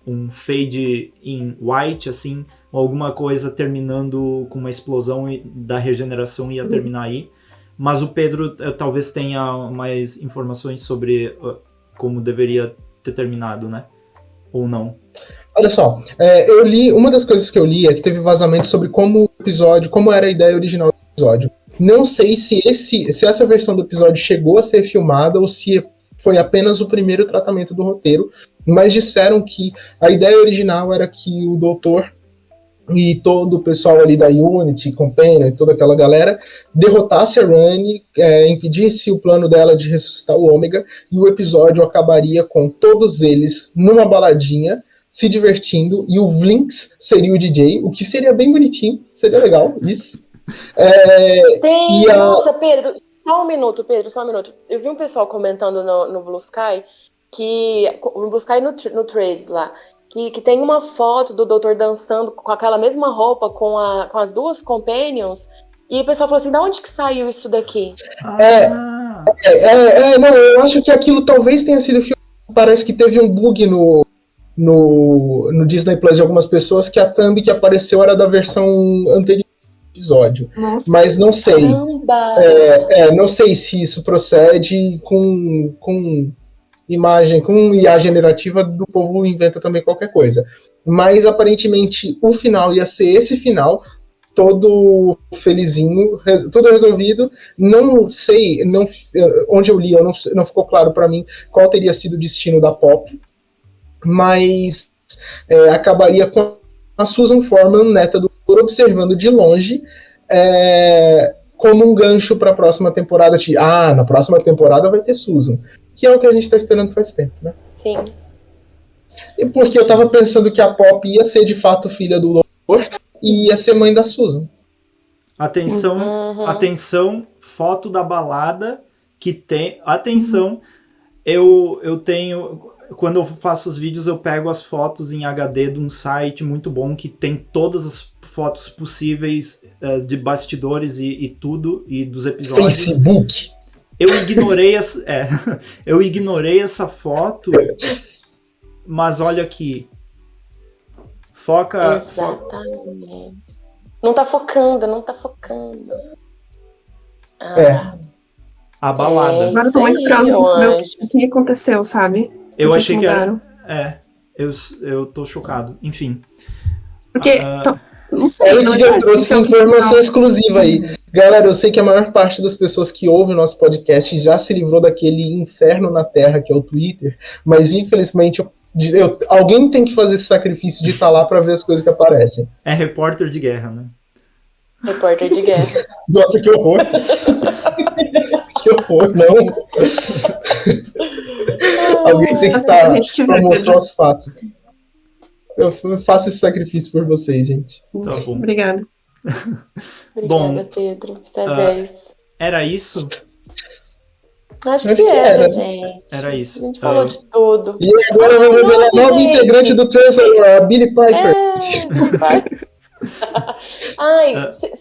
um fade in white, assim, ou alguma coisa terminando com uma explosão da regeneração ia terminar aí. Mas o Pedro talvez tenha mais informações sobre como deveria ter terminado, né? Ou não. Olha só, eu li, uma das coisas que eu li é que teve vazamento sobre como era a ideia original do episódio. Não sei se essa versão do episódio chegou a ser filmada ou se foi apenas o primeiro tratamento do roteiro, mas disseram que a ideia original era que o doutor e todo o pessoal ali da Unity, Companion e toda aquela galera derrotasse a Rani, impedisse o plano dela de ressuscitar o Ômega, e o episódio acabaria com todos eles numa baladinha, se divertindo, e o Vlinx seria o DJ, o que seria bem bonitinho, seria legal, isso. Nossa, Pedro, só um minuto. Eu vi um pessoal comentando no Blue Sky, no Blue Sky no Trades lá, que tem uma foto do doutor dançando com aquela mesma roupa com as duas Companions, e o pessoal falou assim, da onde que saiu isso daqui? Não, eu acho que aquilo talvez tenha sido filmado, parece que teve um bug no no Disney Plus de algumas pessoas que a thumb que apareceu era da versão anterior do episódio. Nossa. Mas não sei. Caramba! Não sei se isso procede com imagem, com IA generativa, do povo inventa também qualquer coisa. Mas aparentemente o final ia ser esse final, todo felizinho, tudo resolvido. Não sei, onde eu li, não ficou claro para mim qual teria sido o destino da Pop, mas acabaria com a Susan Foreman, neta do Doutor, observando de longe, como um gancho para a próxima temporada. Na próxima temporada vai ter Susan, que é o que a gente tá esperando faz tempo, né? Sim. E porque eu tava pensando que a Pop ia ser de fato filha do Doutor e ia ser mãe da Susan. Atenção, foto da balada que tem. Atenção, eu tenho. Quando eu faço os vídeos, eu pego as fotos em HD de um site muito bom que tem todas as fotos possíveis de bastidores e tudo, e dos episódios. Facebook. Eu ignorei essa foto, mas olha aqui. Foca. Exatamente. Não tá focando. A balada. Agora eu tô muito curiosa pra saber o que aconteceu, sabe? Eu achei que era. Eu tô chocado. Enfim. Porque. Não sei. Eu trouxe informação exclusiva aí. Galera, eu sei que a maior parte das pessoas que ouvem o nosso podcast já se livrou daquele inferno na Terra que é o Twitter, mas infelizmente alguém tem que fazer esse sacrifício de estar lá pra ver as coisas que aparecem. É repórter de guerra, né? Repórter de guerra. Nossa, que horror. Que horror, não. Alguém tem que estar pra mostrar os fatos. Eu faço esse sacrifício por vocês, gente. Tá bom. Obrigada. Obrigada, Pedro. Você é 10. Era isso? Acho que era, gente. Era isso. A gente falou de tudo. E agora vamos revelar a nova integrante do Transalor, a Billie Piper.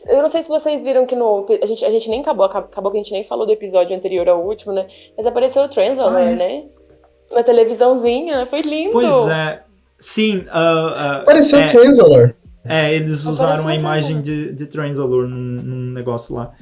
Eu não sei se vocês viram que a gente nem acabou que a gente nem falou do episódio anterior ao último, né? Mas apareceu o Transalor, né? Na televisãozinha, foi lindo. Pois é. Sim. Apareceu o Transalor. Eles usaram a imagem de Transalor num negócio lá.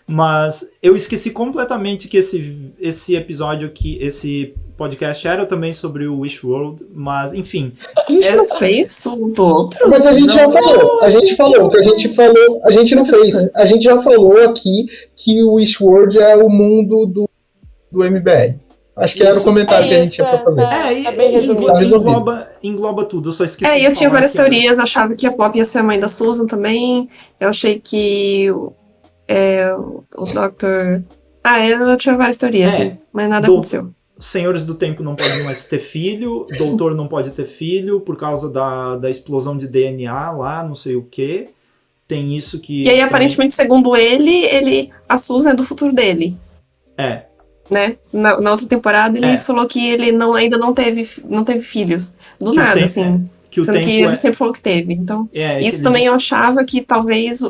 Mas eu esqueci completamente que esse episódio aqui, esse podcast era também sobre o Wish World, mas enfim. A gente não fez isso do outro? Mas a gente já falou. A gente falou que a gente falou. A gente não fez. A gente já falou aqui que o Wish World é o mundo do MBL. Acho que era o comentário que a gente tinha pra fazer. Engloba tudo, eu só esqueci. Eu tinha várias teorias, achava que a Pop ia ser a mãe da Susan também. Eu achei que o Dr. Eu tinha várias teorias, mas nada aconteceu. Senhores do Tempo não podem mais ter filho, Doutor não pode ter filho por causa da explosão de DNA lá, não sei o que. Tem isso que... E aí, aparentemente, segundo ele, a Susan é do futuro dele. Né? Na outra temporada ele falou que ele ainda não teve filhos. Do nada, assim. Sendo que ele sempre falou que teve. Então, isso também eu achava que talvez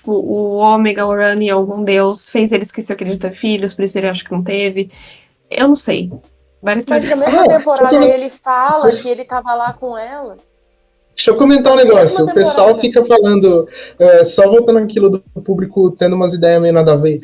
o Omega Urani, algum deus, fez ele esquecer que ele teve filhos, por isso ele acha que não teve. Eu não sei. Várias teorias. Mas na mesma temporada ele fala que ele tava lá com ela. Deixa eu comentar um negócio. O pessoal fica falando, só voltando aquilo do público tendo umas ideias meio nada a ver.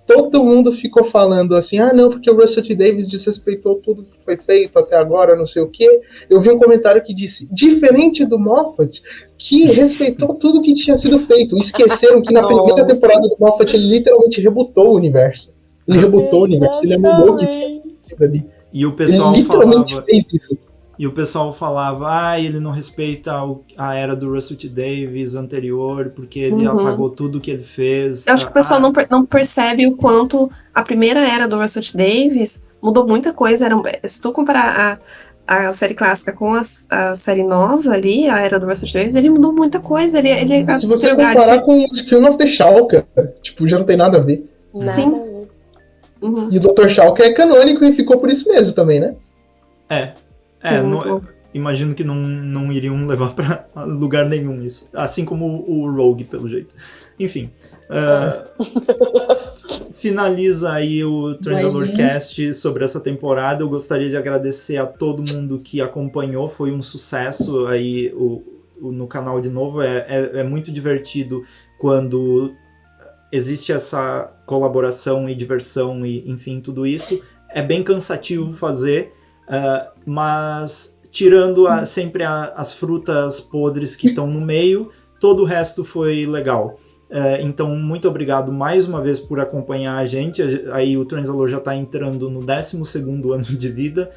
Todo mundo ficou falando assim, não, porque o Russell T. Davies desrespeitou tudo que foi feito até agora, não sei o quê. Eu vi um comentário que disse, diferente do Moffat, que respeitou tudo que tinha sido feito. Esqueceram que na primeira temporada do Moffat ele literalmente rebutou o universo. Ele rebutou o universo, ele mudou o que tinha sido ali. E o pessoal ele literalmente fez isso. E o pessoal falava, ele não respeita a era do Russell T. Davies anterior, porque ele apagou tudo que ele fez. Eu acho que o pessoal não percebe o quanto a primeira era do Russell T. Davies mudou muita coisa. Se tu comparar a série clássica com a série nova ali, a era do Russell T. Davies, ele mudou muita coisa. Se você comparar com o Scream of the Shulker, já não tem nada a ver. Sim. E o Dr. Shulker é canônico e ficou por isso mesmo também, né? Sim, imagino que não iriam levar pra lugar nenhum isso. Assim como o Rogue, pelo jeito. Enfim. Finaliza aí o Transalor Cast sobre essa temporada. Eu gostaria de agradecer a todo mundo que acompanhou. Foi um sucesso aí no canal de novo. É muito divertido quando existe essa colaboração e diversão e, enfim, tudo isso. É bem cansativo fazer, mas tirando sempre as frutas podres que estão no meio, todo o resto foi legal. Então, muito obrigado mais uma vez por acompanhar a gente. Aí o Transalor já está entrando no 12º ano de vida.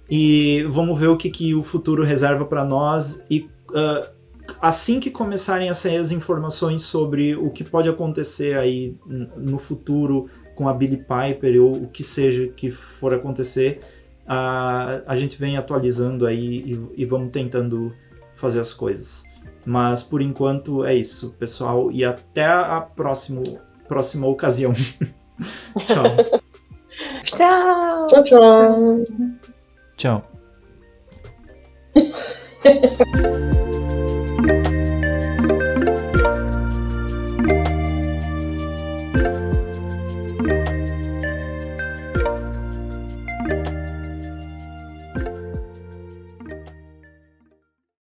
E vamos ver o que o futuro reserva para nós. E assim que começarem a sair as informações sobre o que pode acontecer aí no futuro com a Billie Piper ou o que seja que for acontecer, a gente vem atualizando aí e vamos tentando fazer as coisas. Mas por enquanto é isso, pessoal, e até a próxima ocasião. Tchau. Tchau! Tchau, tchau! Tchau.